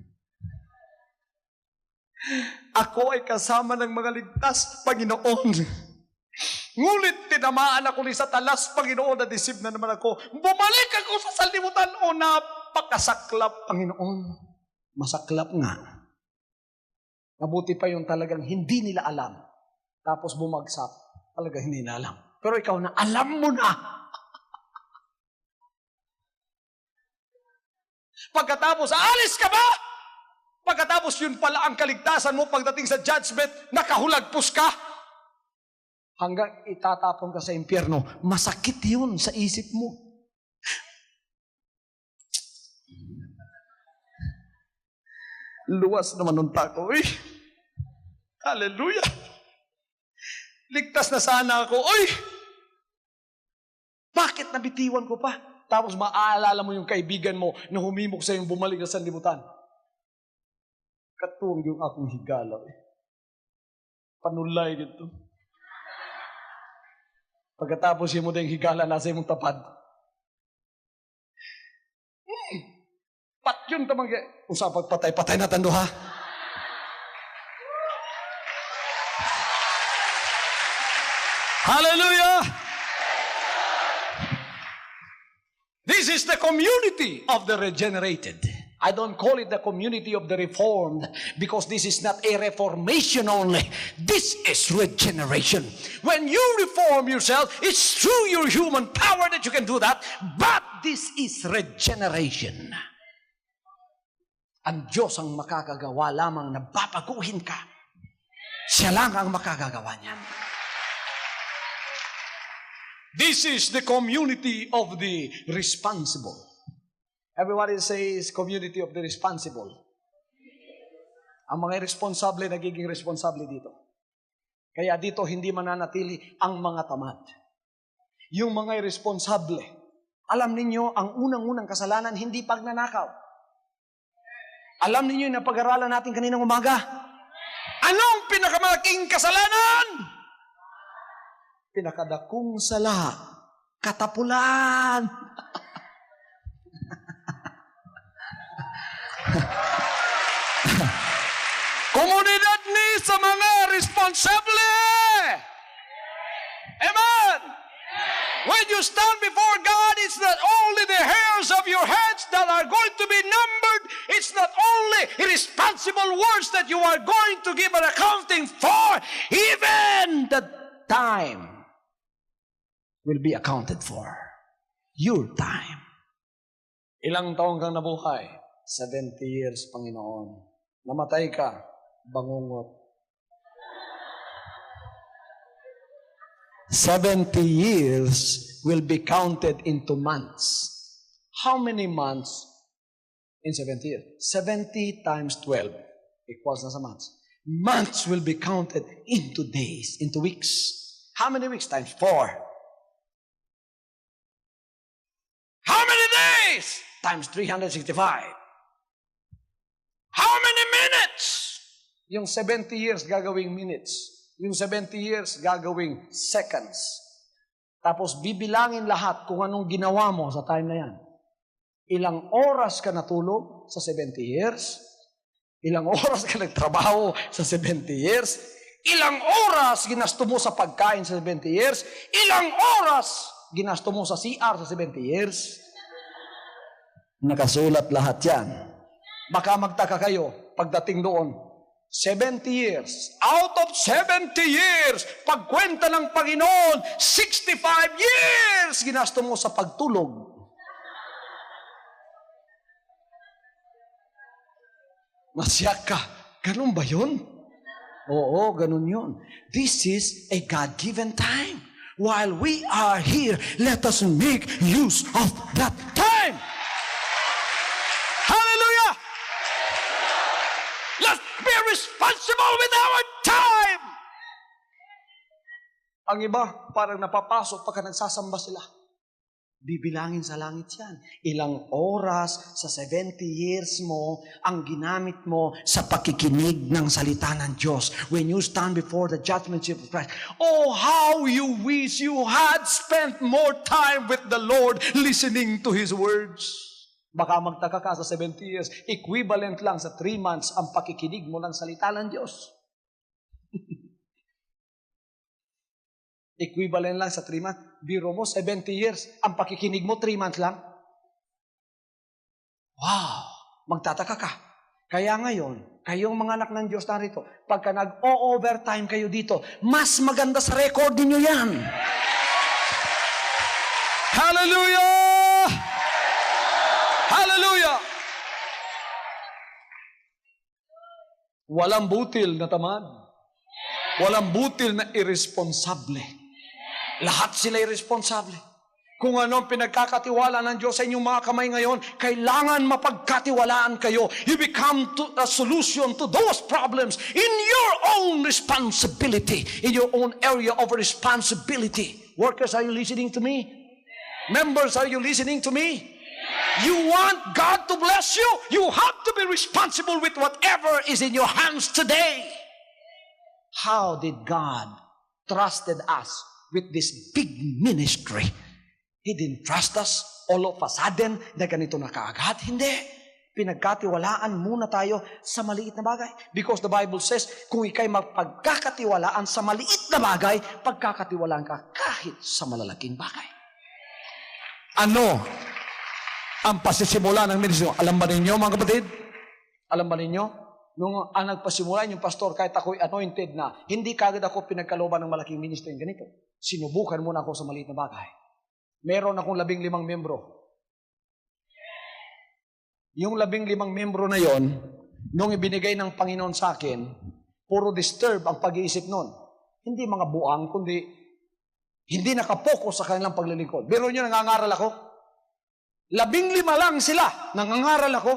ako ay kasama ng mga ligtas, Panginoon. Ngunit tinamaan ako ni Satanas, Panginoon, na disib na naman ako. Bumalik ako sa sanlibutan. O napakasaklap, Panginoon. Masaklap nga. Mabuti pa yung talagang hindi nila alam. Tapos bumagsak. Talaga hindi nila alam. Pero ikaw na, alam mo na. Pagkatapos, aalis ka ba? Pagkatapos yun pala ang kaligtasan mo pagdating sa judgment, nakahulagpos ka. Hanggang itatapon ka sa impyerno, masakit yun sa isip mo. Luwas naman ng tako, eh. Hallelujah! Ligtas na sana ako, oy! Bakit nabitiwan ko pa? Tapos maaalala mo yung kaibigan mo na humimok sa yung bumalik sa sanlibutan. Katuwang yung akong higala, eh. Panulay dito. Pagkatapos yung mo na yung higala, nasa yung tapad. Pat yun tamang, kung saan pagpatay-patay na tando, ha? Hallelujah! This is the community of the regenerated. I don't call it the community of the reformed because this is not a reformation only. This is regeneration. When you reform yourself, it's through your human power that you can do that, but this is regeneration. Ang Diyos ang makakagawa lamang na babaguhin ka. Siya lang ang makakagawa niyan. This is the community of the responsible. Everybody says community of the responsible. Ang mga responsable nagiging responsable dito. Kaya dito hindi mananatili ang mga tamad. Yung mga irresponsable, alam ninyo, ang unang-unang kasalanan, hindi pagnanakaw. Alam ninyo yung napag-aralan natin kaninang umaga? Anong pinakamalaking kasalanan? Pinakadakong sala, katapulan. Komunidad ni sa mga responsable. Amen. When you stand before God, it's not only the hairs of your heads that are going to be numbered. It's not only irresponsible words that you are going to give an accounting for. Even the time will be accounted for. Your time. Ilang taong kang nabuhay? 70 years, Panginoon. Namatay ka, bangungot. 70 years will be counted into months. How many months in 70 years? 70 times 12 equals na sa months. Months will be counted into days, into weeks. How many weeks times 4? How many days times 365? How many minutes? Yung 70 years gagawing minutes. Yung 70 years gagawing seconds. Tapos bibilangin lahat kung anong ginawa mo sa time na yan. Ilang oras ka natulog sa 70 years? Ilang oras ka nagtrabaho sa 70 years? Ilang oras ginasto mo sa pagkain sa 70 years? Ilang oras ginasto mo sa CR sa 70 years? Nakasulat lahat yan. Baka magtaka kayo pagdating doon. 70 years. Out of 70 years, pagkwenta ng Panginoon, 65 years ginasto mo sa pagtulog. Masyak ka. Ganun ba yun? Oo, ganun yun. This is a God-given time. While we are here, let us make use of that time. Hallelujah! Let's be responsible with our time. Ang iba, parang napapasok pagka nagsasamba sila. Bibilangin sa langit yan. Ilang oras sa 70 years mo ang ginamit mo sa pakikinig ng salita ng Diyos. When you stand before the judgment seat of Christ, oh, how you wish you had spent more time with the Lord listening to His words. Baka magtaka ka sa 70 years, equivalent lang sa 3 months ang pakikinig mo ng salita ng Diyos. Equivalent lang sa 3 months. Biro mo, 70 years, ang pakikinig mo 3 months lang. Wow! Magtataka ka. Kaya ngayon, kayong mga anak ng Diyos narito, pagka nag-o-overtime kayo dito, mas maganda sa record ninyo yan. Hallelujah! Hallelujah! Walang butil na tamad. Walang butil na irresponsable. Lahat sila irresponsable. Kung ano ang pinagkakatiwala ng Diyos sa inyong mga kamay ngayon, kailangan mapagkatiwalaan kayo. You become a solution to those problems in your own responsibility, in your own area of responsibility. Workers, are you listening to me? Members, are you listening to me? You want God to bless you? You have to be responsible with whatever is in your hands today. How did God trusted us with this big ministry? He didn't trust us all of a sudden na ganito na kaagad. Hindi. Pinagkatiwalaan muna tayo sa maliit na bagay. Because the Bible says, kung ikay magpagkakatiwalaan sa maliit na bagay, pagkakatiwalaan ka kahit sa malalaking bagay. Ano ang pasisimula ng ministry? Alam ba ninyo, mga kapatid? Alam ba ninyo? Nung nagpasimula yung pastor, kahit ako'y anointed na, hindi kagad ako pinagkalooban ng malaking ministry ganito. Sinubukan muna ako sa maliit na bagay. Meron akong 15 membro. Yung 15 membro na yon, nung ibinigay ng Panginoon sa akin, puro disturb ang pag-iisip nun. Hindi mga buang, kundi hindi nakapokus sa kanilang paglilingkod. Pero nyo, nangangaral ako. 15 lang sila, nangangaral ako,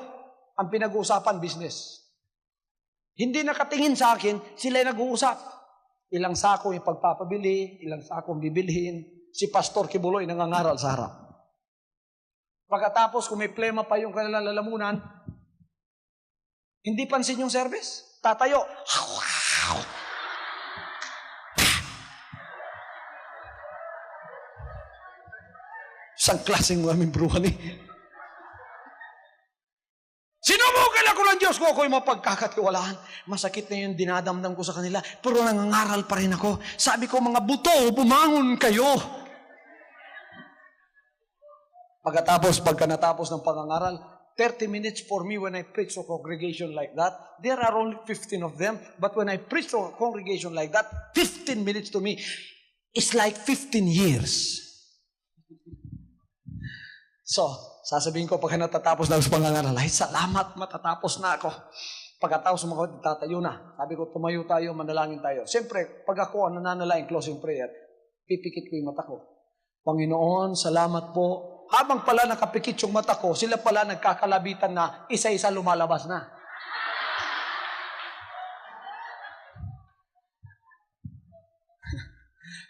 ang pinag-uusapan, business. Hindi nakatingin sa akin, sila nag-uusap. Ilang sako yung pagpapabili, ilang sako bibilhin. Si Pastor Kibuloy nangangaral sa harap. Pagkatapos, kung may plema pa yung kanilang lalamunan, hindi pansin yung service. Tatayo. Isang klaseng mga membruhan eh. Sinubukan ako ng Diyos ko, ako'y mapagkakatiwalaan. Masakit na yung dinadamdam ko sa kanila, pero nangangaral pa rin ako. Sabi ko, mga buto, bumangon kayo. Pagka natapos ng pangangaral, 30 minutes for me when I preach to a congregation like that. There are only 15 of them, but when I preach to a congregation like that, 15 minutes to me is like 15 years. So, sasabihin ko pagka natatapos na sa pangangaral, ay salamat, matatapos na ako. Pagkatapos mga tatayo na. Sabi ko, tumayo tayo, manalangin tayo. Siyempre, pag ako ang nananalangin, closing prayer, pipikit ko yung mata ko. Panginoon, salamat po. Habang pala nakapikit yung mata ko, sila pala nagkakalabitan na isa-isa lumalabas na.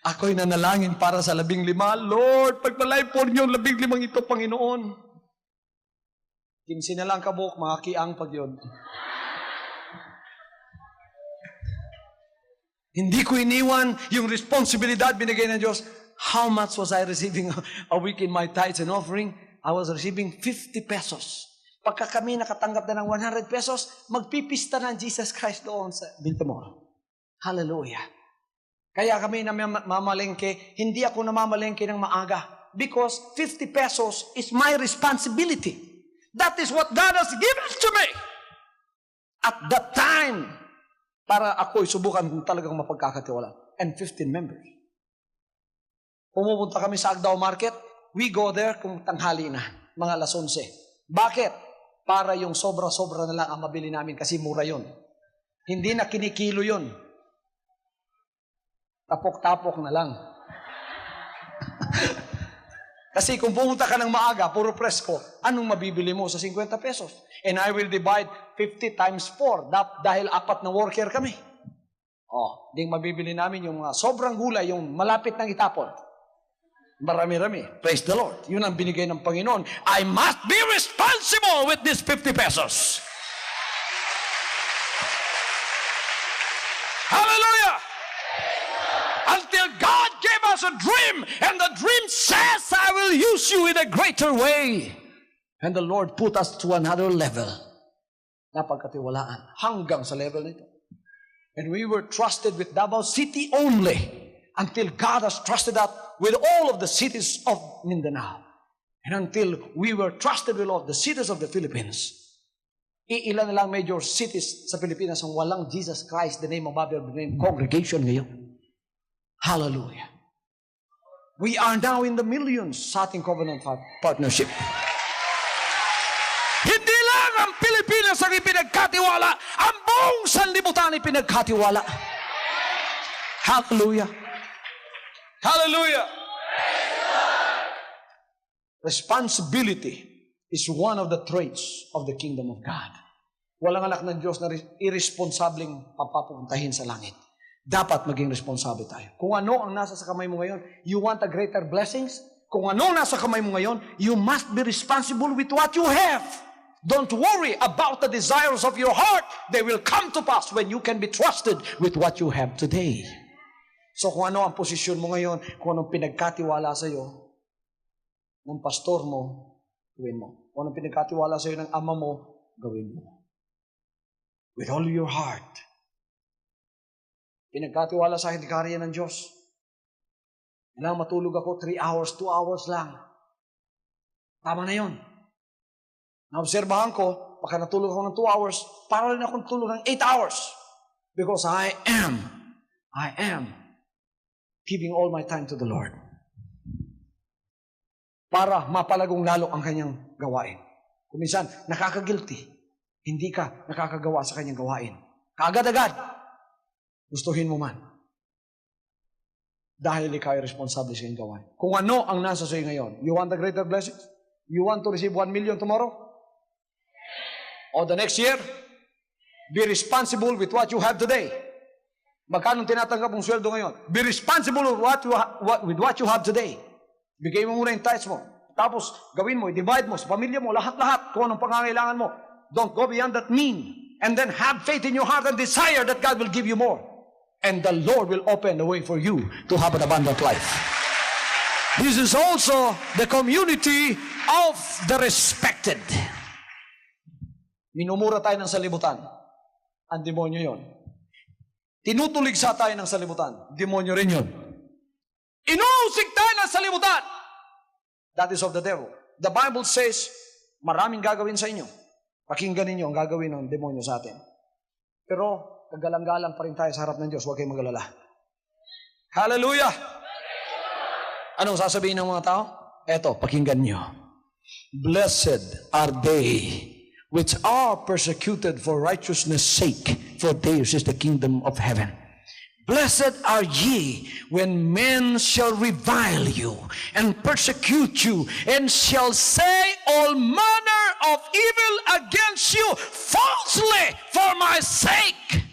Ako'y nanalangin para sa 15. Lord, pagpalay po niyo 15 ito, Panginoon. 15 na lang kabuk, mga kiang pag yun. Hindi ko iniwan yung responsibilidad binigay ng Diyos. How much was I receiving a week in my tithes and offering? I was receiving 50 pesos. Pagka kami nakatanggap na ng 100 pesos, magpipista ng Jesus Christ doon sa Biltmore. Hallelujah. Kaya kami na mamalengke, hindi ako namamalengke ng maaga. Because 50 pesos is my responsibility. That is what God has given to me. At that time, para ako'y subukan kung talagang mapagkakatiwala. And 15 members. Pumupunta kami sa Agdao Market, we go there kung tanghali na, mga 11:00. Bakit? Para yung sobra-sobra na lang ang mabili namin kasi mura yon. Hindi na kinikilo yon. Tapok-tapok na lang. Kasi kung pumunta ka ng maaga, puro presko, anong mabibili mo sa 50 pesos? And I will divide 50 times 4 dahil 4 na worker kami. Ding mabibili namin yung mga sobrang gulay, yung malapit ng itapon. Marami-rami. Praise the Lord. Yun ang binigay ng Panginoon. I must be responsible with this 50 pesos. Hallelujah! Until God gave us a dream, and the dream says, I will use you in a greater way. And the Lord put us to another level. Napagkatiwalaan. Hanggang sa level nito. And we were trusted with Davao City only. Until God has trusted us with all of the cities of Mindanao. And until we were trusted with all of the cities of the Philippines. Ilan na lang major cities sa Pilipinas ang walang Jesus Christ, the name above every name, congregation ngayon. Hallelujah. We are now in the millions sa ating covenant partnership. Hindi lang ang Pilipinas ang ipinagkatiwala, ang buong sanlibutan ipinagkatiwala. Hallelujah. Hallelujah. Responsibility is one of the traits of the kingdom of God. Walang anak ng Diyos na irresponsableng papapuntahin sa langit. Dapat maging responsable tayo. Kung ano ang nasa sa kamay mo ngayon, you want a greater blessings? Kung ano nasa kamay mo ngayon, you must be responsible with what you have. Don't worry about the desires of your heart. They will come to pass when you can be trusted with what you have today. So kung ano ang posisyon mo ngayon, kung anong pinagkatiwala sa iyo ng pastor mo, gawin mo. Kung anong pinagkatiwala sa iyo ng ama mo, gawin mo. With all your heart. Pinagkatiwala sa akin, karya ng Diyos. Kailangan matulog ako 3 hours, 2 hours lang. Tama na yun. Naobserbahan ko, baka natulog ako ng 2 hours, para rin akong tulog ng 8 hours. Because I am giving all my time to the Lord. Para mapalagong lalo ang kanyang gawain. Kung minsan, nakaka-guilty. Hindi ka nakakagawa sa kanyang gawain. Kaagad-agad. Gustuhin mo man. Dahil ikaw ay responsable sa kanyang gawain. Kung ano ang nasa sa'yo ngayon. You want the greater blessings? You want to receive 1 million tomorrow? Or the next year? Be responsible with what you have today. Magkano tinatanggap mong sweldo ngayon? Be responsible with what you have today. Bigay mo muna yung tithes mo. Tapos, gawin mo, i-divide mo sa pamilya mo, lahat-lahat, kung anong pangangailangan mo. Don't go beyond that mean. And then have faith in your heart and desire that God will give you more. And the Lord will open the way for you to have an abundant life. This is also the community of the respected. Minumura tayo ng salibutan. Ang demonyo yon. Tinutuligsa tayo ng salibutan. Demonyo rin yun. Inuusig tayo ng salibutan. That is of the devil. The Bible says, maraming gagawin sa inyo. Pakinggan ninyo ang gagawin ng demonyo sa atin. Pero, kagalang-galang pa rin tayo sa harap ng Diyos. Huwag kayong mag-alala. Hallelujah! Anong sasabihin ng mga tao? Eto, pakinggan nyo. Blessed are they which are persecuted for righteousness' sake, for theirs is the kingdom of heaven. Blessed are ye when men shall revile you and persecute you and shall say all manner of evil against you falsely for my sake.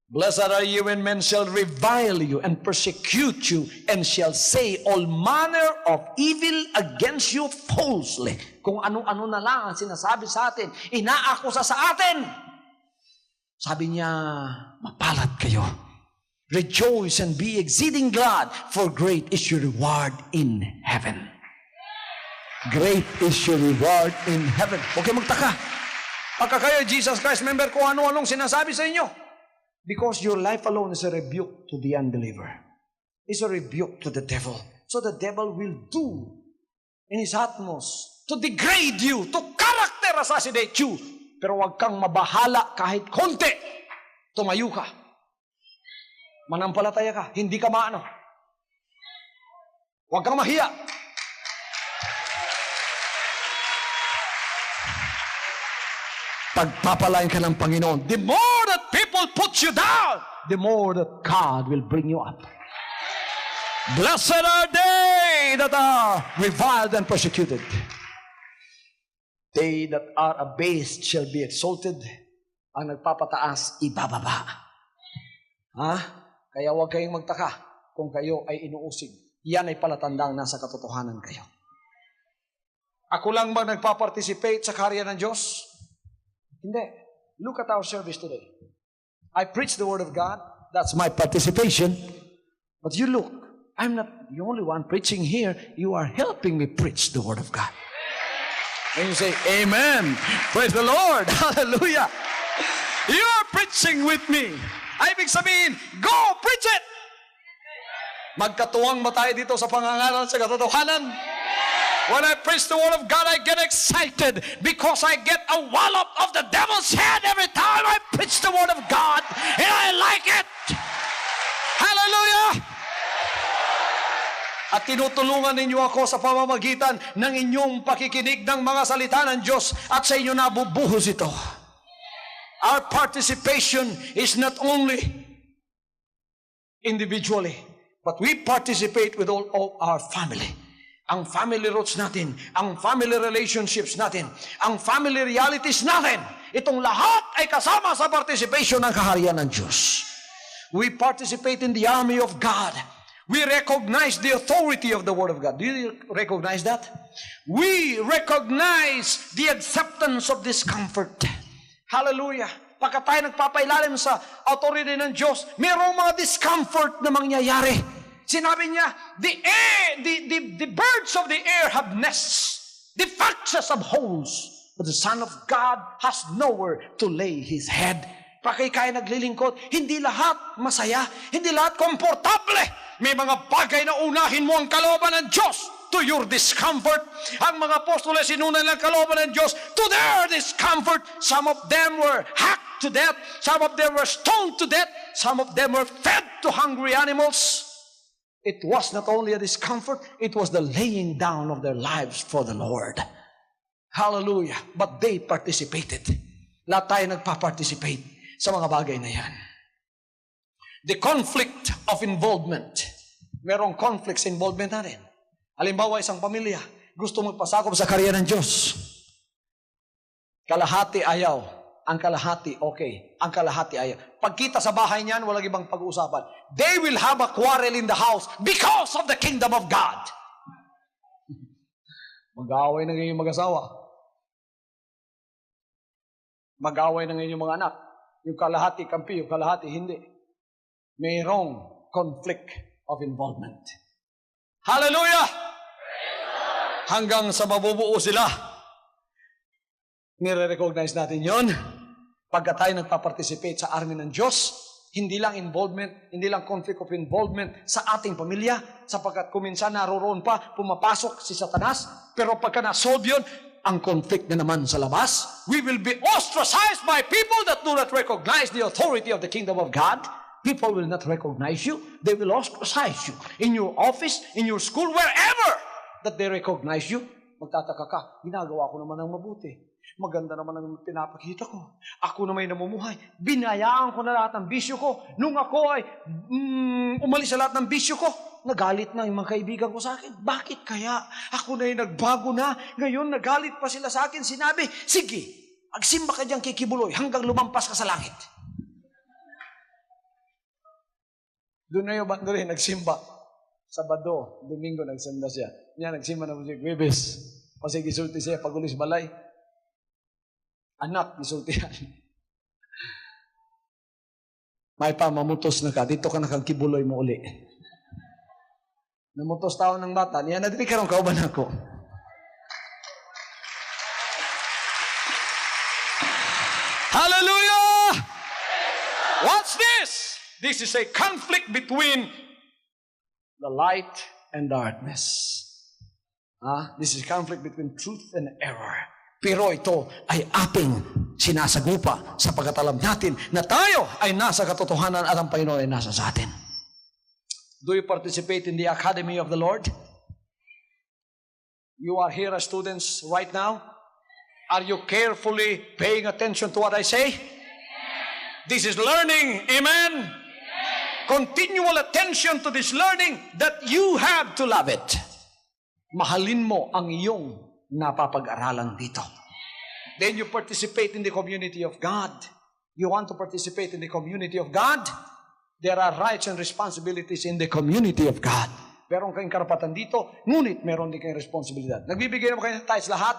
Blessed are you when men shall revile you and persecute you and shall say all manner of evil against you falsely. Kung ano-ano na lang ang sinasabi sa atin, inaakusa sa atin. Sabi niya, mapalad kayo. Rejoice and be exceeding glad, for great is your reward in heaven. Great is your reward in heaven. Huwag kayo magtaka. Pagka kayo Jesus Christ member, kung ano-anong sinasabi sa inyo. Because your life alone is a rebuke to the unbeliever. It's a rebuke to the devil. So the devil will do in his utmost to degrade you, to character assassinate you. Pero huwag kang mabahala kahit konti. Tumayo ka. Manampalataya ka. Hindi ka maano. Huwag kang mahiya. Pagpapalain ka ng Panginoon. The more that people put you down, the more that God will bring you up. Blessed are they that are reviled and persecuted. They that are abased shall be exalted. Ang nagpapataas, ibababa. Ha? Kaya huwag kayong magtaka kung kayo ay inuusig. Yan ay palatandang nasa katotohanan kayo. Ako lang ba nagpa-participate sa karya ng Diyos? Hindi. Look at our service today. I preach the Word of God. That's my participation. But you look, I'm not the only one preaching here. You are helping me preach the Word of God. And you say, Amen. Praise the Lord. Hallelujah. You are preaching with me. Ay, ibig sabihin, go, preach it. Magkatuwang ba tayo dito sa pangangaral sa katotohanan? When I preach the Word of God, I get excited because I get a wallop of the devil's head every time I preach the Word of God. And I like it. Hallelujah. At tinutulungan ninyo ako sa pamamagitan ng inyong pakikinig ng mga salita ng Diyos at sa inyo nabubuhos ito. Our participation is not only individually, but we participate with all of our family. Ang family roots natin, ang family relationships natin, ang family realities natin, itong lahat ay kasama sa participation ng kaharian ng Diyos. We participate in the army of God. We recognize the authority of the Word of God. Do you recognize that? We recognize the acceptance of discomfort. Hallelujah. Pagka tayo nagpapailalim sa authority ng Diyos, mayroong mga discomfort na mangyayari. Sinabi niya, the birds of the air have nests. the foxes have holes, but the Son of God has nowhere to lay His head. Pakay kaya naglilingkod, hindi lahat masaya, hindi lahat komportable. May mga bagay na unahin mo ang kalooban ng Diyos to your discomfort. Ang mga apostoles sinunay lang kalooban ng Diyos to their discomfort. Some of them were hacked to death. Some of them were stoned to death. Some of them were fed to hungry animals. It was not only a discomfort, it was the laying down of their lives for the Lord. Hallelujah. But they participated. Lahat tayo nagpa-participate sa mga bagay na yan. The conflict of involvement. Merong conflict sa involvement natin. Halimbawa, isang pamilya, gusto magpasakop sa karya ng Diyos. Kalahati ayaw. Ang kalahati okay. Ang kalahati ayaw. Pagkita sa bahay niyan, walang ibang pag-uusapan. They will have a quarrel in the house because of the kingdom of God. Mag-aaway na ngayon yung mag-asawa. Mag-aaway na ngayon yung mga anak. Yung kalahati kampi, yung kalahati hindi. Mayroong conflict of involvement. Hallelujah! Hanggang sa mabubuo sila. Nire-recognize natin yon. Pagka tayo nagpa-participate sa army ng Diyos, hindi lang involvement, hindi lang conflict of involvement sa ating pamilya, sapagkat kuminsan naroroon pa, pumapasok si Satanas, pero pagka na-solve yun, ang conflict na naman sa labas, we will be ostracized by people that do not recognize the authority of the kingdom of God. People will not recognize you. They will ostracize you. In your office, in your school, wherever that they recognize you, magtataka ka, ginagawa ko naman ang mabuti. Maganda naman ang pinapakita ko. Ako na may namumuhay. Binayaan ko na lahat ng bisyo ko. Nung ako ay umalis sa lahat ng bisyo ko, nagalit na yung mga kaibigan ko sa akin. Bakit kaya? Ako na yung nagbago na. Ngayon, nagalit pa sila sa akin. Sinabi, sige, agsimba ka diyang kikibuloy hanggang lumampas ka sa langit. Doon na yung bando rin, nagsimba. Sabado, Domingo, nagsimba siya. Niya, nagsimba na si Webes. Kasi gisulti siya, pagulis balay. Anak, gisulti yan. May pa, mamutos na ka. Dito ka nakagkibuloy mo uli. Namutos tao ng bata. Niya, nadiri ka rin kauban ako. Hallelujah! What's this? This is a conflict between the light and darkness. This is conflict between truth and error. Pero ito ay ating sinasagupa sapagkat alam natin na tayo ay nasa katotohanan at ang Panginoon ay nasa sa atin. Do you participate in the academy of the Lord? You are here as students right now. Are you carefully paying attention to what I say? This is learning. Amen? Continual attention to this learning that you have to love it. Mahalin mo ang iyong napapag-aralan dito. Then you participate in the community of God. You want to participate in the community of God? There are rights and responsibilities in the community of God. Meron kayong karapatan dito, ngunit meron din kayong responsibilidad. Nagbibigay naman kayo ng tithes lahat?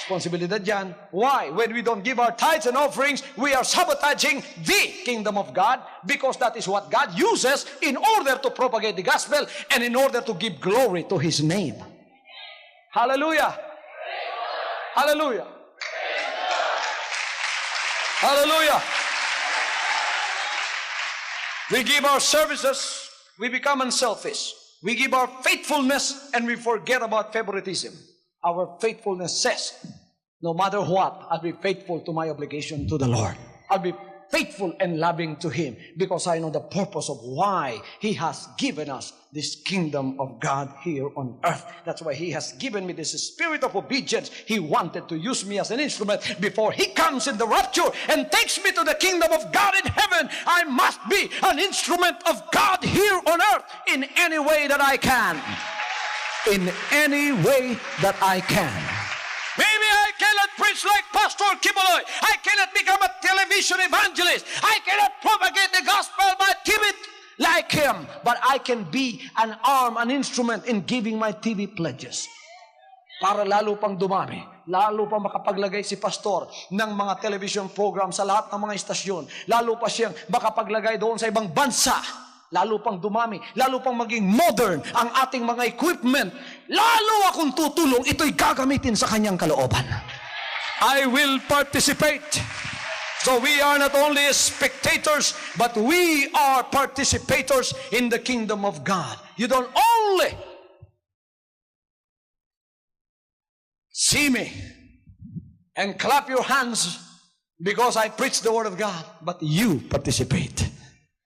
Responsibilidad yan. Why? When we don't give our tithes and offerings, we are sabotaging the kingdom of God because that is what God uses in order to propagate the gospel and in order to give glory to His name. Hallelujah! Hallelujah! Hallelujah! We give our services, we become unselfish. We give our faithfulness and we forget about favoritism. Our faithfulness says, no matter what, I'll be faithful to my obligation to the Lord. I'll be faithful and loving to Him because I know the purpose of why He has given us this kingdom of God here on earth. That's why He has given me this spirit of obedience. He wanted to use me as an instrument before He comes in the rapture and takes me to the kingdom of God in heaven. I must be an instrument of God here on earth in any way that I can. In any way that I can. Maybe I cannot preach like Pastor Kibuloy. I cannot become a television evangelist. I cannot propagate the gospel by TV like him. But I can be an arm, an instrument in giving my TV pledges. Para lalo pang dumami, lalo pang makapaglagay si pastor ng mga television program sa lahat ng mga istasyon. Lalo pa siyang makapaglagay doon sa ibang bansa lalo pang dumami, lalo pang maging modern ang ating mga equipment, lalo akong tutulong, ito'y gagamitin sa kanyang kalooban. I will participate. So we are not only spectators, but we are participators in the kingdom of God. You don't only see me and clap your hands because I preach the word of God, but you participate.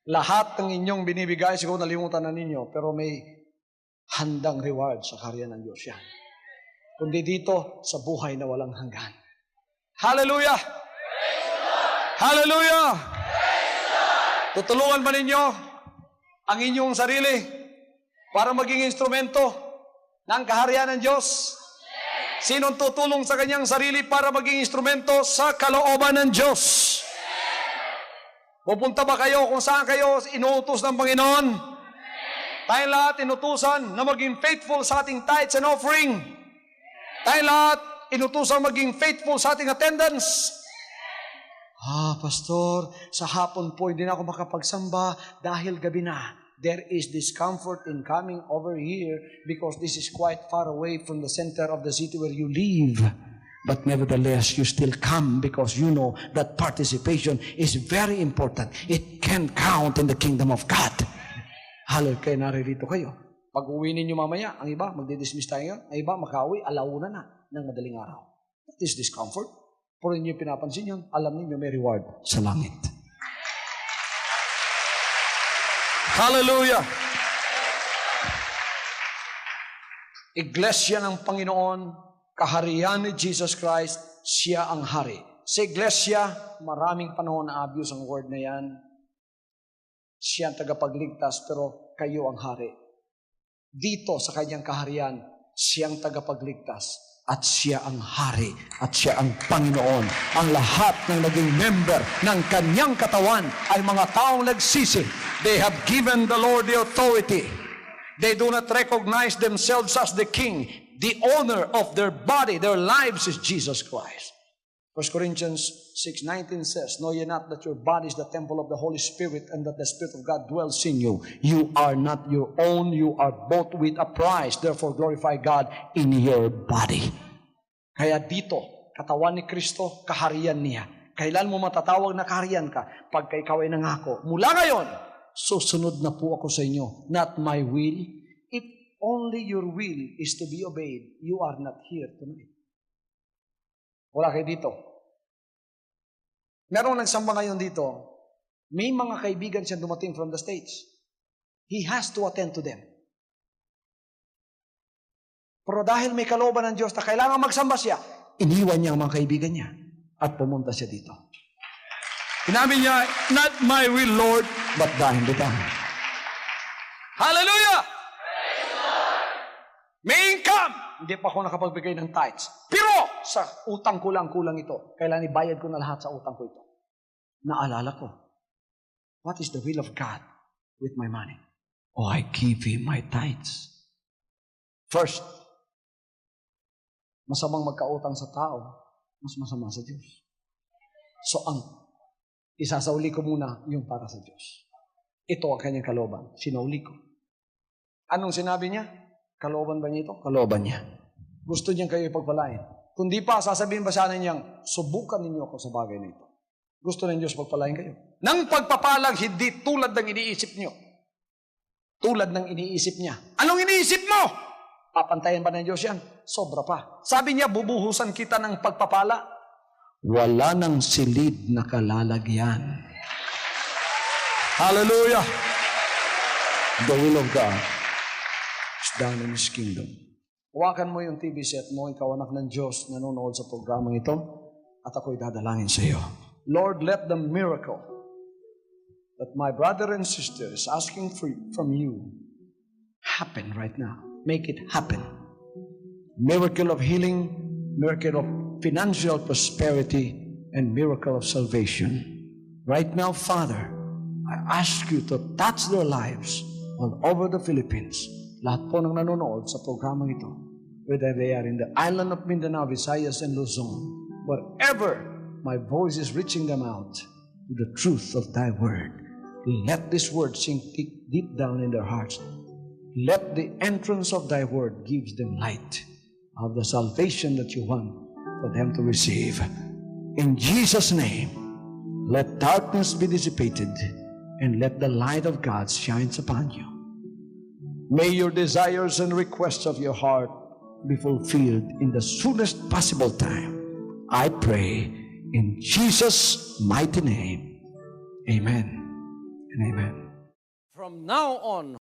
Lahat ng inyong binibigay, siguro nalimutan na ninyo, pero may handang reward sa karya ng Diyos yan. Kundi dito, sa buhay na walang hanggan. Hallelujah! Hallelujah! Tutulungan ba ninyo ang inyong sarili para maging instrumento ng kaharian ng Diyos? Sinong tutulong sa kanyang sarili para maging instrumento sa kalooban ng Diyos? Pupunta ba kayo kung saan kayo inuutos ng Panginoon? Tayo lahat inutusan na maging faithful sa ating tithes and offering. Tayo lahat inutusan maging faithful sa ating attendance. Pastor, sa hapon po hindi na ako makapagsamba dahil gabi na. There is discomfort in coming over here because this is quite far away from the center of the city where you live. But nevertheless, you still come because you know that participation is very important. It can count in the kingdom of God. Hallelujah, kaya naririto kayo. Pag uwi ninyo mamaya, ang iba, magdi-dismiss tayo. Ang iba, makauwi, alauna na ng madaling araw. That is discomfort. Pero ninyo pinapansin yun, alam ninyo may reward sa langit. Hallelujah! Iglesia ng Panginoon, kaharian ni Jesus Christ, siya ang hari. Sa iglesia, maraming panahon na abuse ang word na yan. Siya ang tagapagligtas, pero kayo ang hari. Dito sa kanyang kaharian, siyang tagapagligtas. At siya ang hari, at siya ang Panginoon. Ang lahat ng naging member ng kanyang katawan ay mga taong nagsisi. They have given the Lord the authority. They do not recognize themselves as the king. The owner of their body, their lives is Jesus Christ. 1 Corinthians 6:19 says, "Know ye not that your body is the temple of the Holy Spirit, and that the Spirit of God dwells in you? You are not your own, you are bought with a price. Therefore glorify God in your body." Kaya dito, katawan ni Kristo, kaharian niya. Kailan mo matatawag na kaharian ka? Pagka ikaw ay nangako, mula ngayon, susunod na po ako sa inyo. Not my will. If only your will is to be obeyed, you are not here tonight. Wala kayo dito. Merong nagsamba ngayon dito, may mga kaibigan siya dumating from the States. He has to attend to them. Pero dahil may kalooban ng Diyos na kailangan magsamba siya, iniwan niya ang mga kaibigan niya at pumunta siya dito. Sinabi niya, "Not my will, Lord, but thine be done." Hallelujah! May income! Hindi pa ako nakapagbigay ng tithes. Pero sa utang ko lang, kulang ito. Kailangan ibayad ko na lahat sa utang ko ito. Naalala ko, what is the will of God with my money? Oh, I give Him my tithes. First, masamang magkautang sa tao, mas masama sa Diyos. So ang isasauli ko muna yung para sa Diyos. Ito ang kanyang kalooban. Sinauli ko. Anong sinabi niya? Kalooban ba niya ito? Kalooban niya. Gusto niyang kayo ipagpalain. Kung di pa, sasabihin ba sana niyang, subukan ninyo ako sa bagay na ito. Gusto ng Diyos pagpalain kayo. Nang pagpapalang, hindi tulad ng iniisip niyo. Tulad ng iniisip niya. Anong iniisip mo? Papantayan ba ng Diyos yan? Sobra pa. Sabi niya, bubuhusan kita ng pagpapala. Wala nang silid na kalalagyan. Hallelujah! The will of God is done in His kingdom. Huwakan mo yung TV set mo, ikaw anak ng Diyos, nanonood sa programang ito, at ako'y dadalangin sa iyo. Lord, let the miracle that my brother and sister is asking from you happen right now. Make it happen. Miracle of healing, miracle of financial prosperity, and miracle of salvation. Right now, Father, I ask you to touch their lives all over the Philippines. Lahat po ng nanonood sa programang ito, whether they are in the island of Mindanao, Visayas, and Luzon, wherever my voice is reaching them out to the truth of Thy word. let this word sink deep down in their hearts. Let the entrance of thy word gives them light of the salvation that you want for them to receive. In Jesus' name, let darkness be dissipated and let the light of God shine upon you. May your desires and requests of your heart be fulfilled in the soonest possible time. I pray in Jesus' mighty name. Amen and amen. From now on,